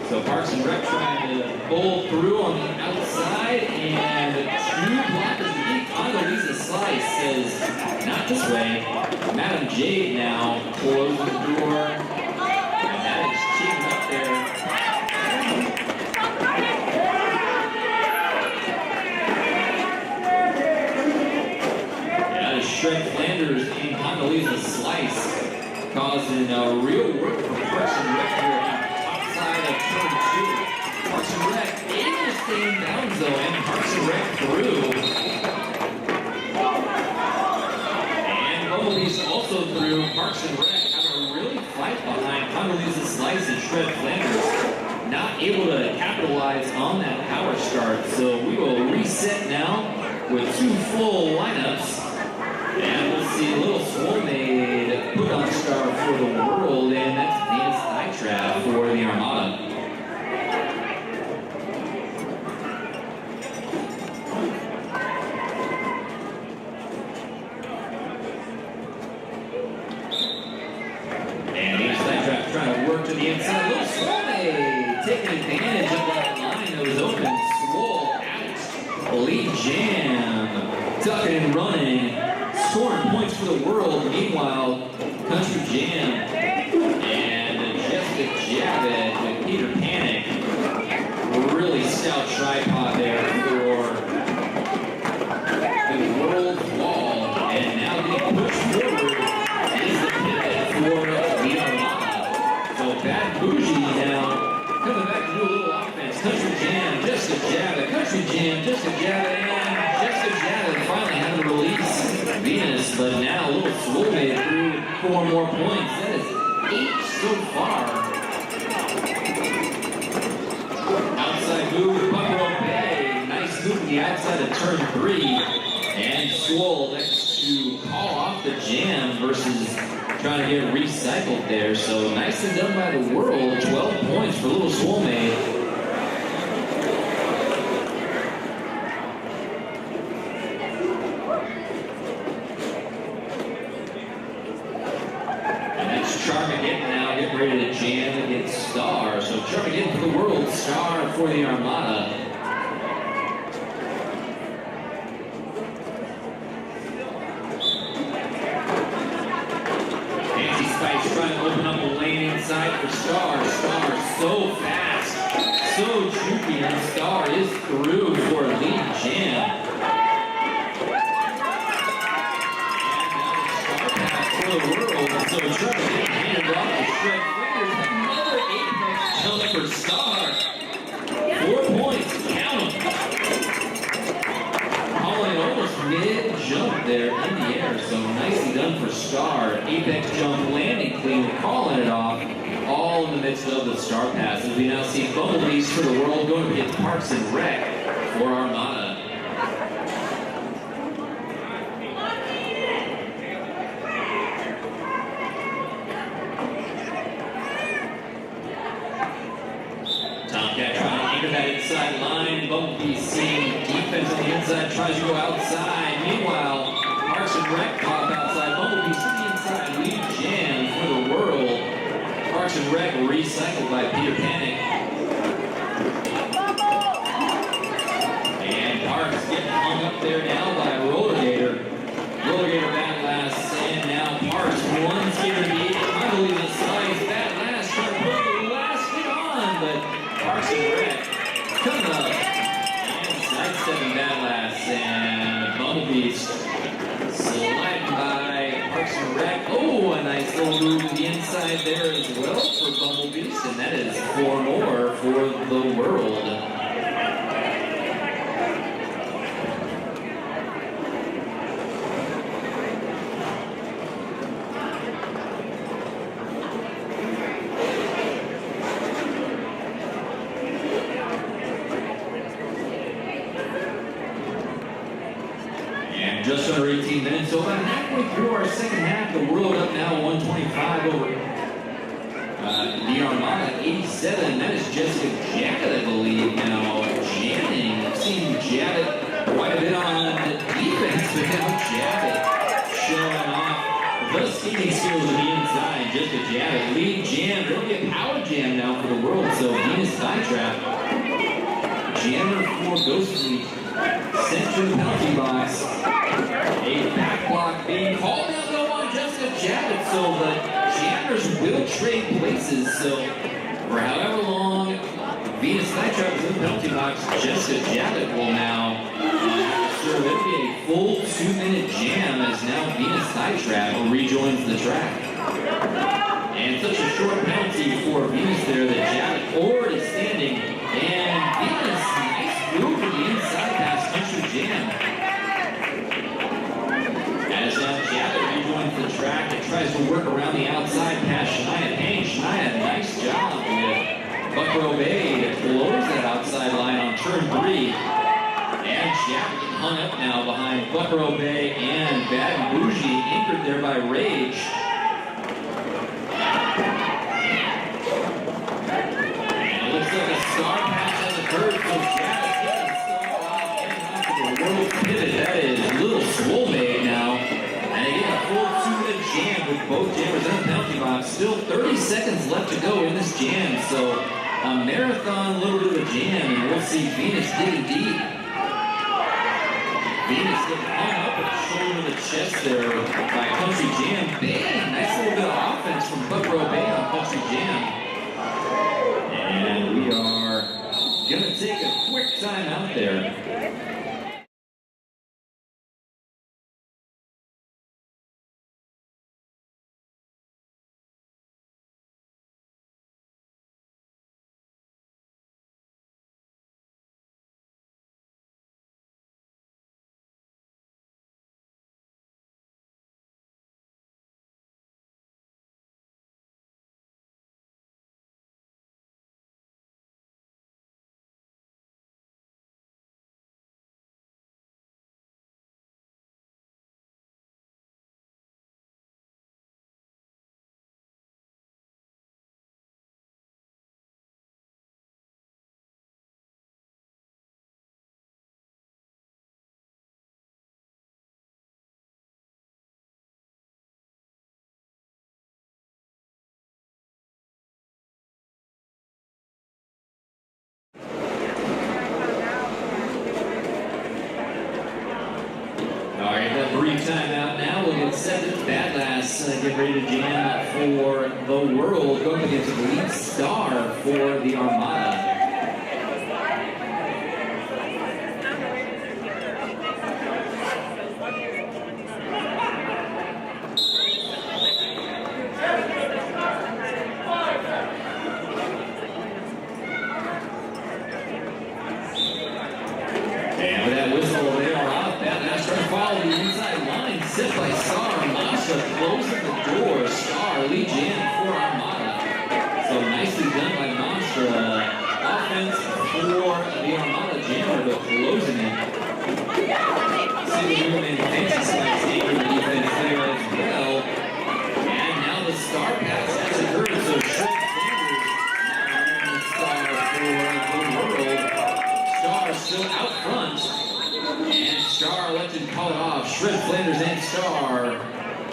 So Parks and Rec trying to bowl through on the outside, and two blockers deep. Condoleezza Slice says, not this way. Madam Jade now closes the door, and that is cheating up there. Shred Flanders and Condoleezza Slice causing real work for Parks and Rec here on the top side of turn 2. Parks and Rec able to stay in bounds though, and Parks and Rec through. And Bumblebee's also through. Parks and Rec have a really fight behind Condoleezza Slice and Shred Flanders. Not able to capitalize on that power start, so we will reset now with 2 full lineups. And we'll see a little Swole Maid put on Star for the world, and that's Venus Nitrap for the Armada. And Venus Nitrap trying to work to the inside. Little Swole Maid taking advantage of that line that was open. Swole out. Lead Jam tucking and running. Scoring points for the world. Meanwhile, Country Jam and Jessica Javit with Peter Panic. Really stout tripod there for the world wall. And now getting pushed forward is the pivot for the Armada. So Bad Bougie now coming back to do a little offense. Country Jam, Jessica Javit, Country Jam, Jessica Javit, and Jessica Javit finally having to release Venus, but now a little Swole Maid through 4 more points. That is 8 so far. Outside move, Buckrow Bay. Nice move to the outside of turn 3. And Swole next to call off the jam versus trying to get recycled there. So nicely done by the world. 12 points for little Swole Maid. Ready to jam against Star. So trying to get for the world, Star for the Armada. Fancy Spice trying to open up a lane inside for Star. Star so fast, so juky, and Star is through for a lead jam. The world, so trying to get handed off to Shred Fingers. Another apex jump for Star. 4 points, count them. Calling almost mid-jump there in the air, so nicely done for Star. Apex jump, landing clean, calling it off, all in the midst of the Star pass. As we now see Bumblebees for the world going against Parks and Rec for Armada. Inside line, Bumblebee seeing defense on the inside, tries to go outside. Meanwhile, Parks and Rec pop outside, Bumblebee to the inside, lead jam for the world. Parks and Rec recycled by Peter Panic. And Parks getting hung up there now by Rollergator. Rollergator back last, and now Parks one skater to beat. Condoleezza Slice back last, trying to put the last hit on, but Parks and Rec coming up, and sidestepping that last, and Bumblebees sliding by Parks and Rec. Oh, a nice little move to the inside there as well for Bumblebees, and that is 4 more for the world. 16 minutes. So about halfway through our second half, the world up now 125 over the Armada 87. That is Jessica Jabbett, I believe, now jamming. I've seen Jabbett quite a bit on defense, but now Jabbett showing off the skating skills on the inside. Jessica Jabbett, lead jam. There'll be a power jam now for the world. So Venus Flytrap, jammer for Ghostly, sent to the penalty box. A back block being called out though on Jessica Jabbett. So the jammers will trade places. So for however long Venus Flytrap is in the penalty box, Jessica Jabbett will now serve. It'll be a full 2-minute jam as now Venus Flytrap rejoins the track. And such a short penalty for Venus there that Jabbett already standing. And Venus, nice move to the inside pass, country jam. As now Jabbett rejoins the track and tries to work around the outside past Shania Payne. Shania, nice job with Buckrow Bay to close that outside line on turn 3. And Jabbett hung up now behind Buckrow Bay and Bad and Bougie, anchored there by Rage. And it looks like a star pass has occurred, so Jabbett getting star off and onto the world pivot. That is Little Swole Bay now. And they get a full 2-minute jam with both jammers in the penalty box. Still 30 seconds left to go in this jam, so a marathon, little bit of a jam, and we'll see Venus digging deep. Venus getting hung up with a shoulder to the chest there by Country Jam. Bang! Nice little bit of offense from Buckrow Bay on Country Jam. And we are going to take a quick time out there. Brief time out now. We'll get set to Bad Lass. Get ready to jam for the world. Going against the lead star for the Armada. And with that whistle, they are off. Bad Lass trying to follow the inside line. Set by Star. Masha closing the door. Star lead jam for Armada. So nicely done by Masha. Offense for the Armada jammer, but closing it. Single movement fancy slice anchor defense there as well. And now the Star pass has occurred. So Shred Flanders now on the Star for the world. Star still out front. And Star elected to call it off. Shred Flanders and Star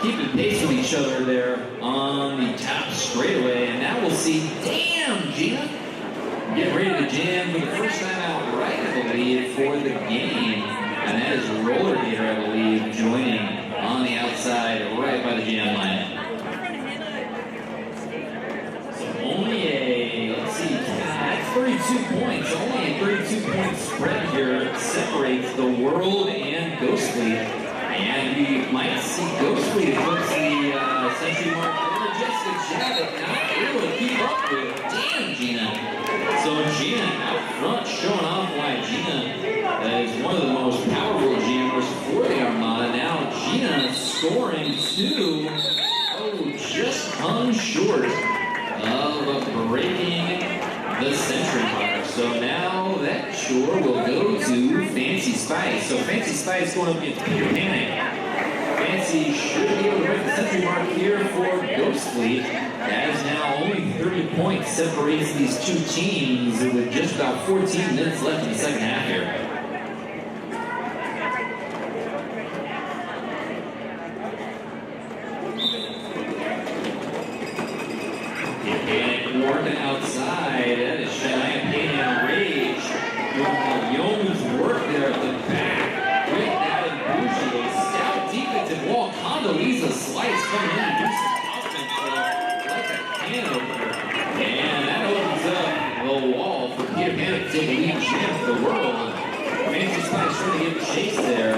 keeping pace with each other there on the top straightaway. And now we'll see, damn, Gina, get ready to jam for the first time outright, I believe, for the game. And that is Roller Gator, I believe, joining on the outside right by the jam line. So only a, let's see, that's 32 points. Only a 32-point spread here separates the world and Ghostly. And we might see Ghostly eclipse the century mark there. Jessica Jabbett not able to keep up with. Damn, Gina. So Gina out front, showing off why Gina is one of the most powerful jammers for the Armada. Now Gina scoring 2. Oh, just hung short of breaking the century mark. So now that sure will go to Fancy Spice. So Fancy Spice going up against Peter Panic. Fancy should be able to break the century mark here for Ghost Fleet. That is now only 30 points separates these two teams with just about 14 minutes left in the second half here. Working outside, that is Cheyenne Pain and Rage. Doing yeoman's work there at the back. With Adam Bougie, a stout defensive wall. Condoleezza Slice coming in to do some offense like a can opener. And that opens up the wall for Peter Pan to take a lead chance for the world. Fancy Spice trying to get chase there.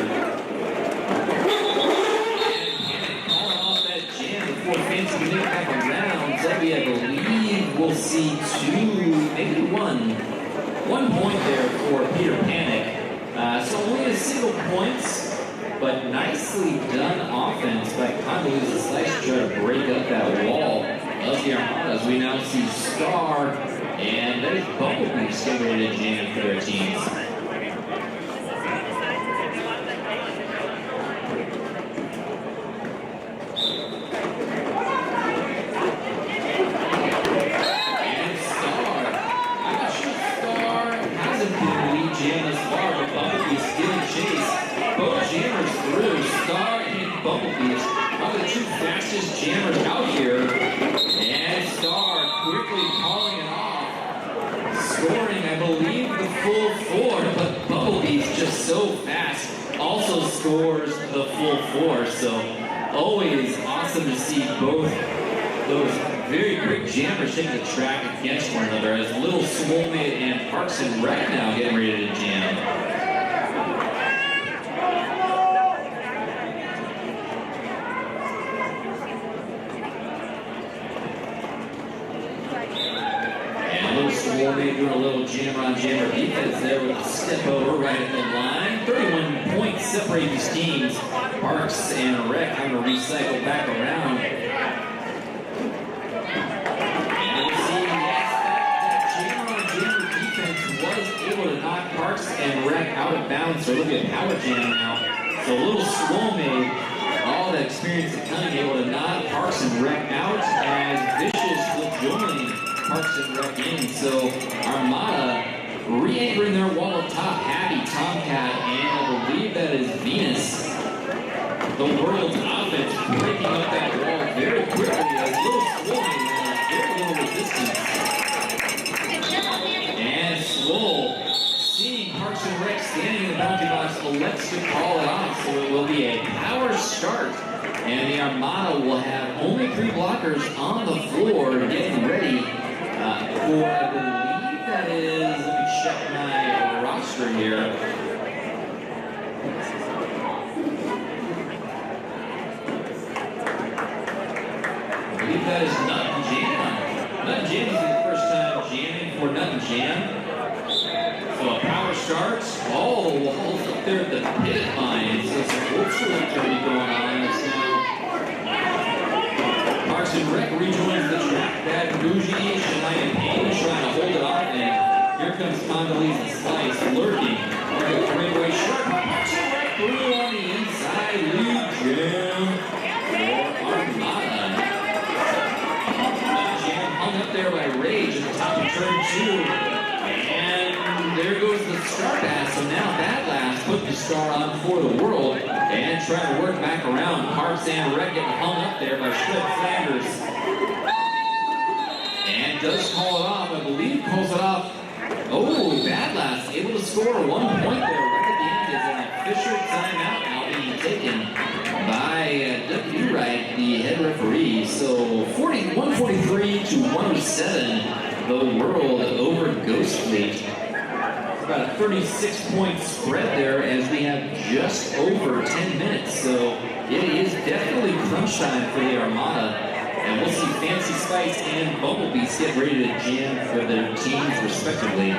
Fancy can make back around. Zebby, I believe we'll see two, maybe one point there for Peter Panic. So only a single points, but nicely done offense by Condoleezza Slice to try to break up that wall of the Armada. As we now see Star, and that is Bumblebee still ready to jam for their teams. Bumblebees are the two fastest jammers out here, and Star quickly calling it off, scoring, I believe, the full four, but Bumblebees just so fast, also scores the full four, so always awesome to see both those very quick jammers taking the track against one another, as Little Swolmate and Parks and Rec now getting ready to jam. Swolmate doing a little jammer-on-jammer defense there with a step over right at the line. 31 points separate these teams. Parks and Rec having to recycle back around. And we'll see, yes, that jammer-on-jammer defense was able to knock Parks and Rec out of bounds. So look at Power Jam now. So Little Swolmate, all that experience and cunning, able to knock Parks and Rec out as Vicious will join Parks and Rec in. So Armada re-anchoring their wall up top. Happy, Tomcat, and I believe that is Venus. The world's offense breaking up that wall very quickly as Little Swolmate very little resistance. And Swole, seeing Parks and Rec standing in the boundary box, elects to call it off. So it will be a power start. And the Armada will have only 3 blockers on the floor getting ready for, I believe that is, let me check my roster here. I believe that is Nut and Jam. Nut and Jam is the first time jamming for Nut and Jam. So a power starts. All the walls up there at the pit line. So some ultra activity going on this now. Parks and Rec rejoins the track. Bad Bougie, Cheyenne Pain trying to hold it off, and here comes Condoleezza Slice lurking on the three-way shot. Parks and Rec through on the inside, lead jam for Armada. That jam hung up there by Rage at the top of turn 2, and there goes the Star Pass. So now that last put the Star on for the world and trying to work back around. Parks and Rec getting hung up there by Shred Flanders. And does call it off, I believe calls it off. Oh, Bad Last able to score 1 point there right at the end as an official timeout now being taken by W. Wright, the head referee. So 143 to 107, the world over Ghost Fleet. It's about a 36-point spread there as we have just over 10 minutes. So it is definitely crunch time for the Armada. And we'll see Fancy Spice and Bumblebees get ready to jam for their teams respectively.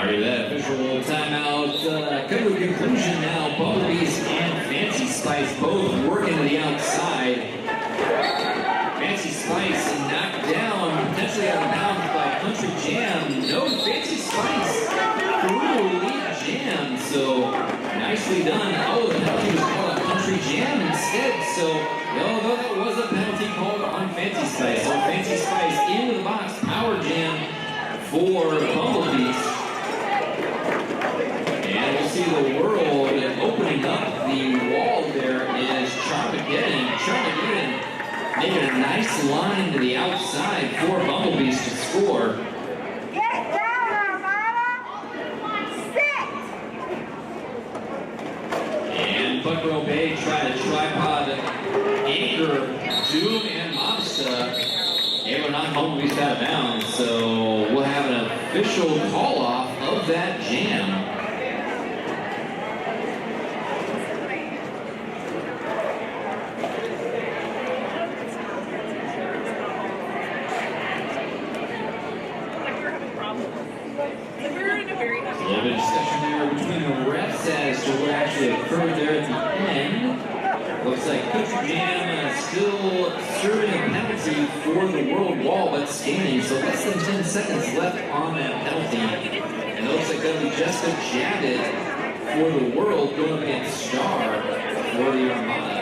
Alright, that official timeout come to a conclusion now. Bumblebees and Fancy Spice both working to the outside. Fancy Spice knocked down, potentially out of bounds by Country Jam. No, Fancy Spice through lead Jam, so nicely done. Oh, the penalty was called on Country Jam instead, so no, that was a penalty called on Fancy Spice. So Fancy Spice into the box, Power Jam for Bumblebees. And we'll see the world opening up the wall there is Charmageddon. Charmageddon making a nice line to the outside for Bumblebees to score. Get down, Armada! Sit! And Buckrow Bay tried to tripod anchor Doom and Mobsta. They were not Bumblebees out of bounds, so we'll have an official call-off of that jam. A little bit of discussion there between the refs as to what actually occurred there at the end. Looks like Country Jam still serving a penalty for the world wall, but standing. So less than 10 seconds left on that penalty. And it looks like that'll be Jessica Javits for the world going up against Star for the Armada.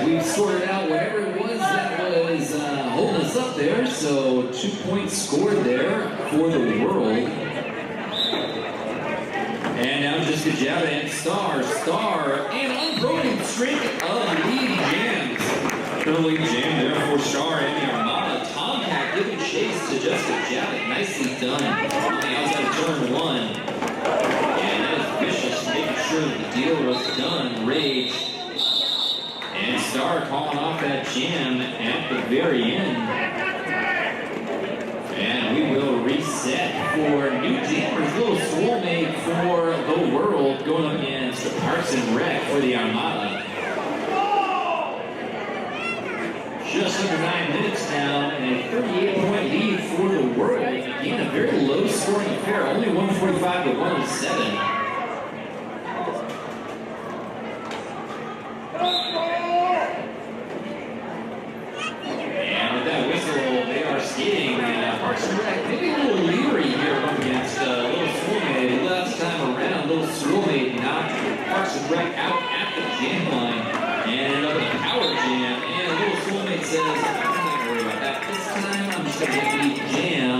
We've sorted out whatever it was that was holding us up there, so 2 points scored there for the world. And now Jessica Javits and Star, and unbroken streak of lead jams. The lead jam there for Star and the Armada. Tomcat giving chase to Jessica Javits, nicely done on the outside of turn one. And that is Vicious making sure that the deal was done. Rage. And Star calling off that jam at the very end. And we will reset for new jammers. Little soulmate for the world going up against Parks and Rec for the Armada. Just under 9 minutes now, and a 38-point lead for the world. Again, a very low-scoring affair, only 145 to 107. Parks and Rec, maybe a little leery here up against Little Soulmate. Last time around, Little Soulmate knocked Parks and Rec out at the jam line and ended up in a power jam. And Little Soulmate says, I'm not going to worry about that. This time, I'm just going to get the jam.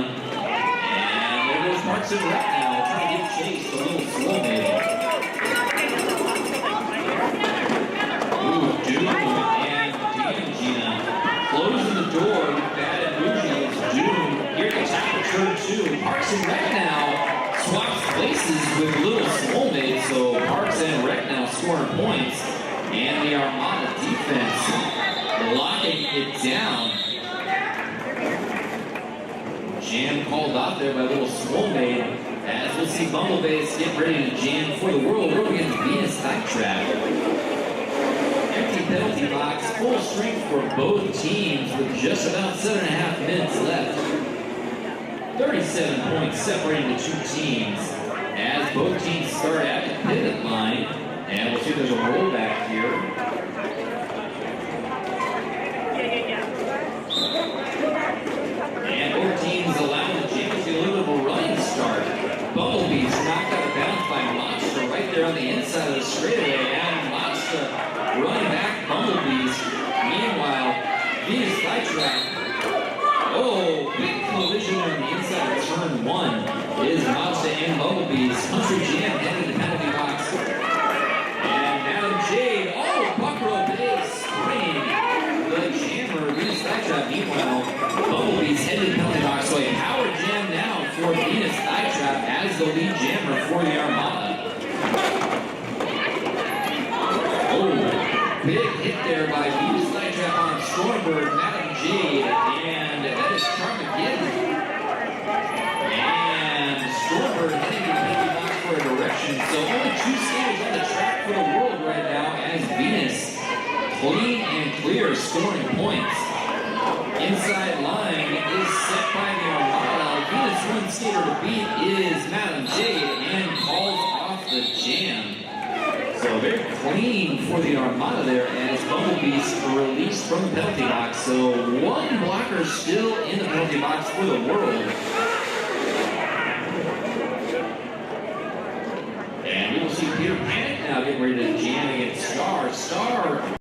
And there goes Parks and Rec now, trying to give chase to Little Soulmate. Ooh, Doom and Gina closing the door with Bad and Bougie. Doom here at the top of turn two. Parks and Rec now swaps places with Little Soulmate, so Parks and Rec now scoring points. And the Armada defense locking it down. Jam called out there by Little Soulmate As we'll see Bumblebees get ready to jam for the world. We're against Venus Night Trap. Empty penalty box, full strength for both teams with just about 7.5 minutes left. 37 points separating the two teams as both teams start at the pivot line. And we'll see if there's a rollback here. And both teams allowing the James a little bit of a running start. Bumblebees knocked out of bounds by Monster right there on the inside of the straightaway. And Monster running back Bumblebees. Meanwhile, Venus Flytrap. Oh, big collision there on the inside of turn one is Monster and Bumblebees. Country Jam headed to the penalty box. And Madam Jade, oh, Buckrow base springing the jammer. Venus Flytrap, meanwhile, Bumblebees headed to the penalty box. So a power jam now for Venus Flytrap as the lead jammer for the Armada. Oh, big hit there by Venus Flytrap on Stormbird, Madam Jade, and that is Armageddon. And Stormbird heading to the penalty box for a direction. So only two skaters on the track for the world right now as Venus clean and clear scoring points. Inside line is set by the Armada. Venus one skater to beat is Madam Jade and calls off the jam. So very clean for the Armada there as Bumblebees released from the penalty box. So one blocker still in the penalty box for the world. And we will see Peter Panic now getting ready to jam against Star. Star.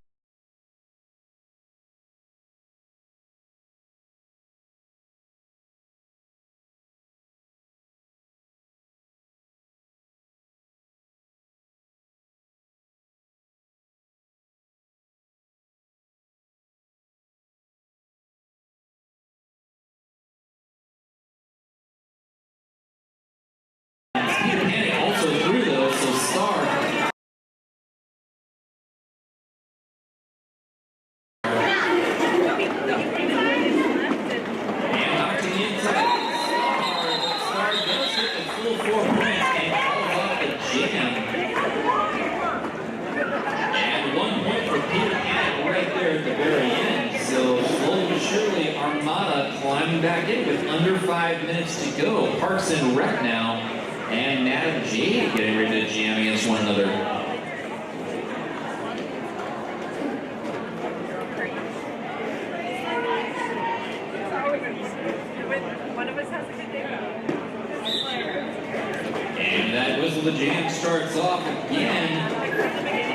Peter Panic also through though, so Star. And knocked to the inside. Star does hit the full 4 points and calls off the jam. And 1 point for Peter Panic right there at the very end. So slowly but surely Armada climbing back in with under 5 minutes to go. Parks and Rec now. And Madam Jade getting ready to jam against one another. One of us has a good day. And that whistle the jam starts off again.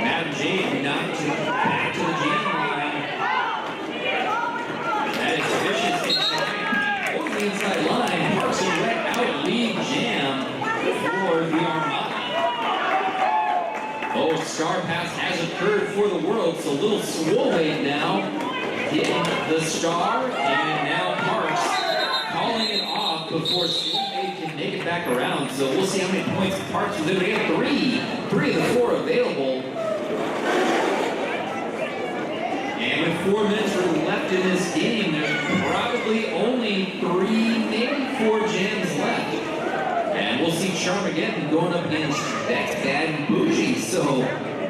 Madam Jade knocked back to the jam line. That is vicious inside. Over the inside line. Parks and Rec out lead jam for the Armada. Oh, Star Pass has occurred for the world, so little Swolwade now hitting the Star, and now Parks calling it off before Swolwade can make it back around. So we'll see how many points Parks will do. We have three of the 4 available. And with 4 minutes left in this game, there's probably only 3, maybe 4 jams left. And we'll see Charmageddon going up against Bad and Bougie. So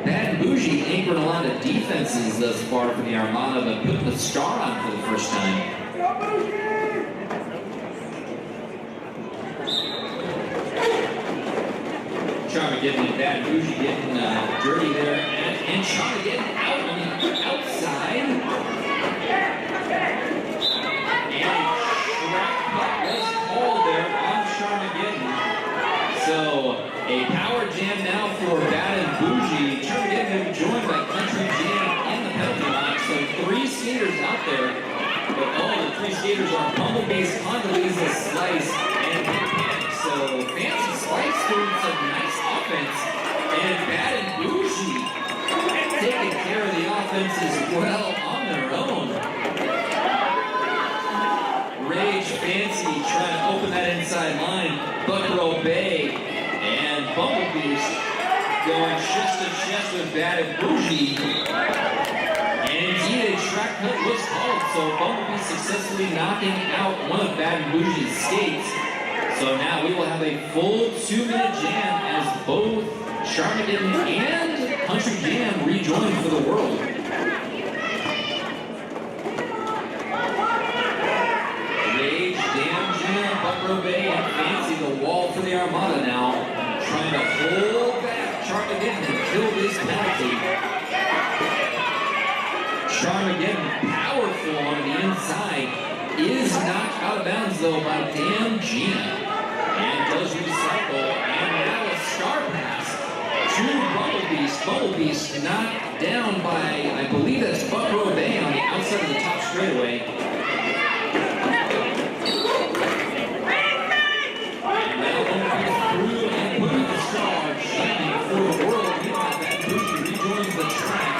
Bad and Bougie anchoring a lot of defenses thus far for the Armada, but putting the Star on for the first time. Charmageddon and Bad and Bougie getting dirty there. And Charmageddon out on the outside. And a track puck was called there on Charmageddon. So a power jam now for Bad and Bougie. Charmageddon will be joined by Country Jam in the penalty box. So 3 skaters out there, but all the 3 skaters are Bumblebees, Condoleezza, Slice, and Peter Panic. So Fancy Slice doing some nice offense, and Bad and Bougie taking care of the offense as well on their own. Rage Fancy trying to open that inside line. Buckrow Bay and Bumblebees going chest to chest with Bad and Bougie. And indeed a track cut was called, so Bumblebee successfully knocking out one of Bad and Bougie's skates. So now we will have a full 2-minute jam as both Charmageddon and Country Jam rejoin for the world. Rage, Damn Jam, Buckrow Bay, and Fancy the wall for the Armada now. Trying to hold back Charmageddon and kill this penalty. Charmageddon, powerful on the inside, is knocked out of bounds though by Damn Gina. And does recycle, and now a star pass to Bumblebeast. Bumblebeast knocked down by, I believe that's Buckrow Bay on the outside of the top straightaway. And now Bumblebeast through and putting the star, shining for the world. Meanwhile, that Bougie rejoins the track.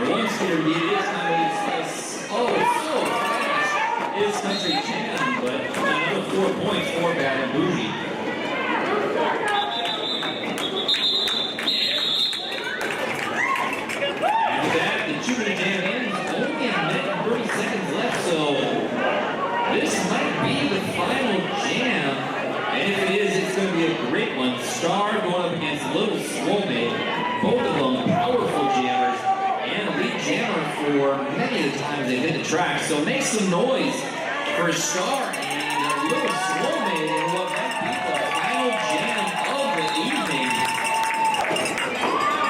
One skater beat is not as so fast is Country Jam, but another 4 points for Bad and Bougie. After that, the 2-minute jam ends. Only a minute and 30 seconds left, so this might be the final jam. And if it is, it's going to be a great one. Star going up against Little Swolmate. Both of them powerful jammers. And lead jammer for many of the times they've hit the track. So make some noise for Star and a Little Swolmate in what might be the final jam of the evening.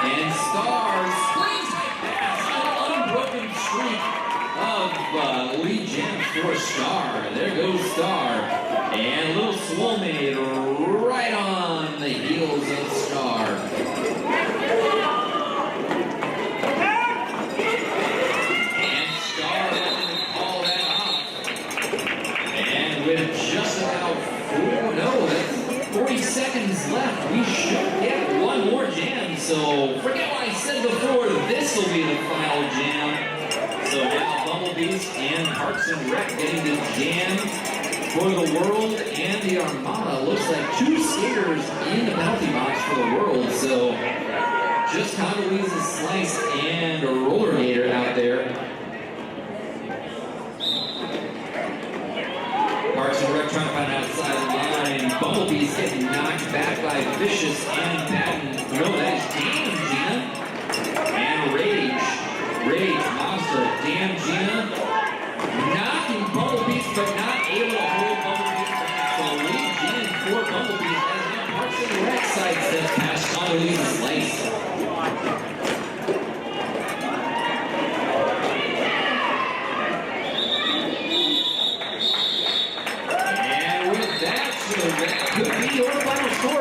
And Star springs like pass, an unbroken streak of lead jam for Star. There goes Star. And Little Swolmate right on the heels of Star. With just about 40 seconds left, we should get one more jam. So forget what I said before, this will be the final jam. So now Bumblebeast and Parks and Rec getting the jam for the world and the Armada. Looks like 2 skaters in the penalty box for the world. So just Condoleezza Slice and Roller Gator out there. Parks and Rec trying to find outside the line. Bumblebee's getting knocked back by Vicious and Patton. No, that is Damn Gina. And Rage. Rage, Monster, Damn Gina. Knocking Bumblebee's, but not able to hold Bumblebee's back. So lead Gina for Bumblebee's as now Parks and Rec sidesteps past Condoleezza Slice. That could be your final score.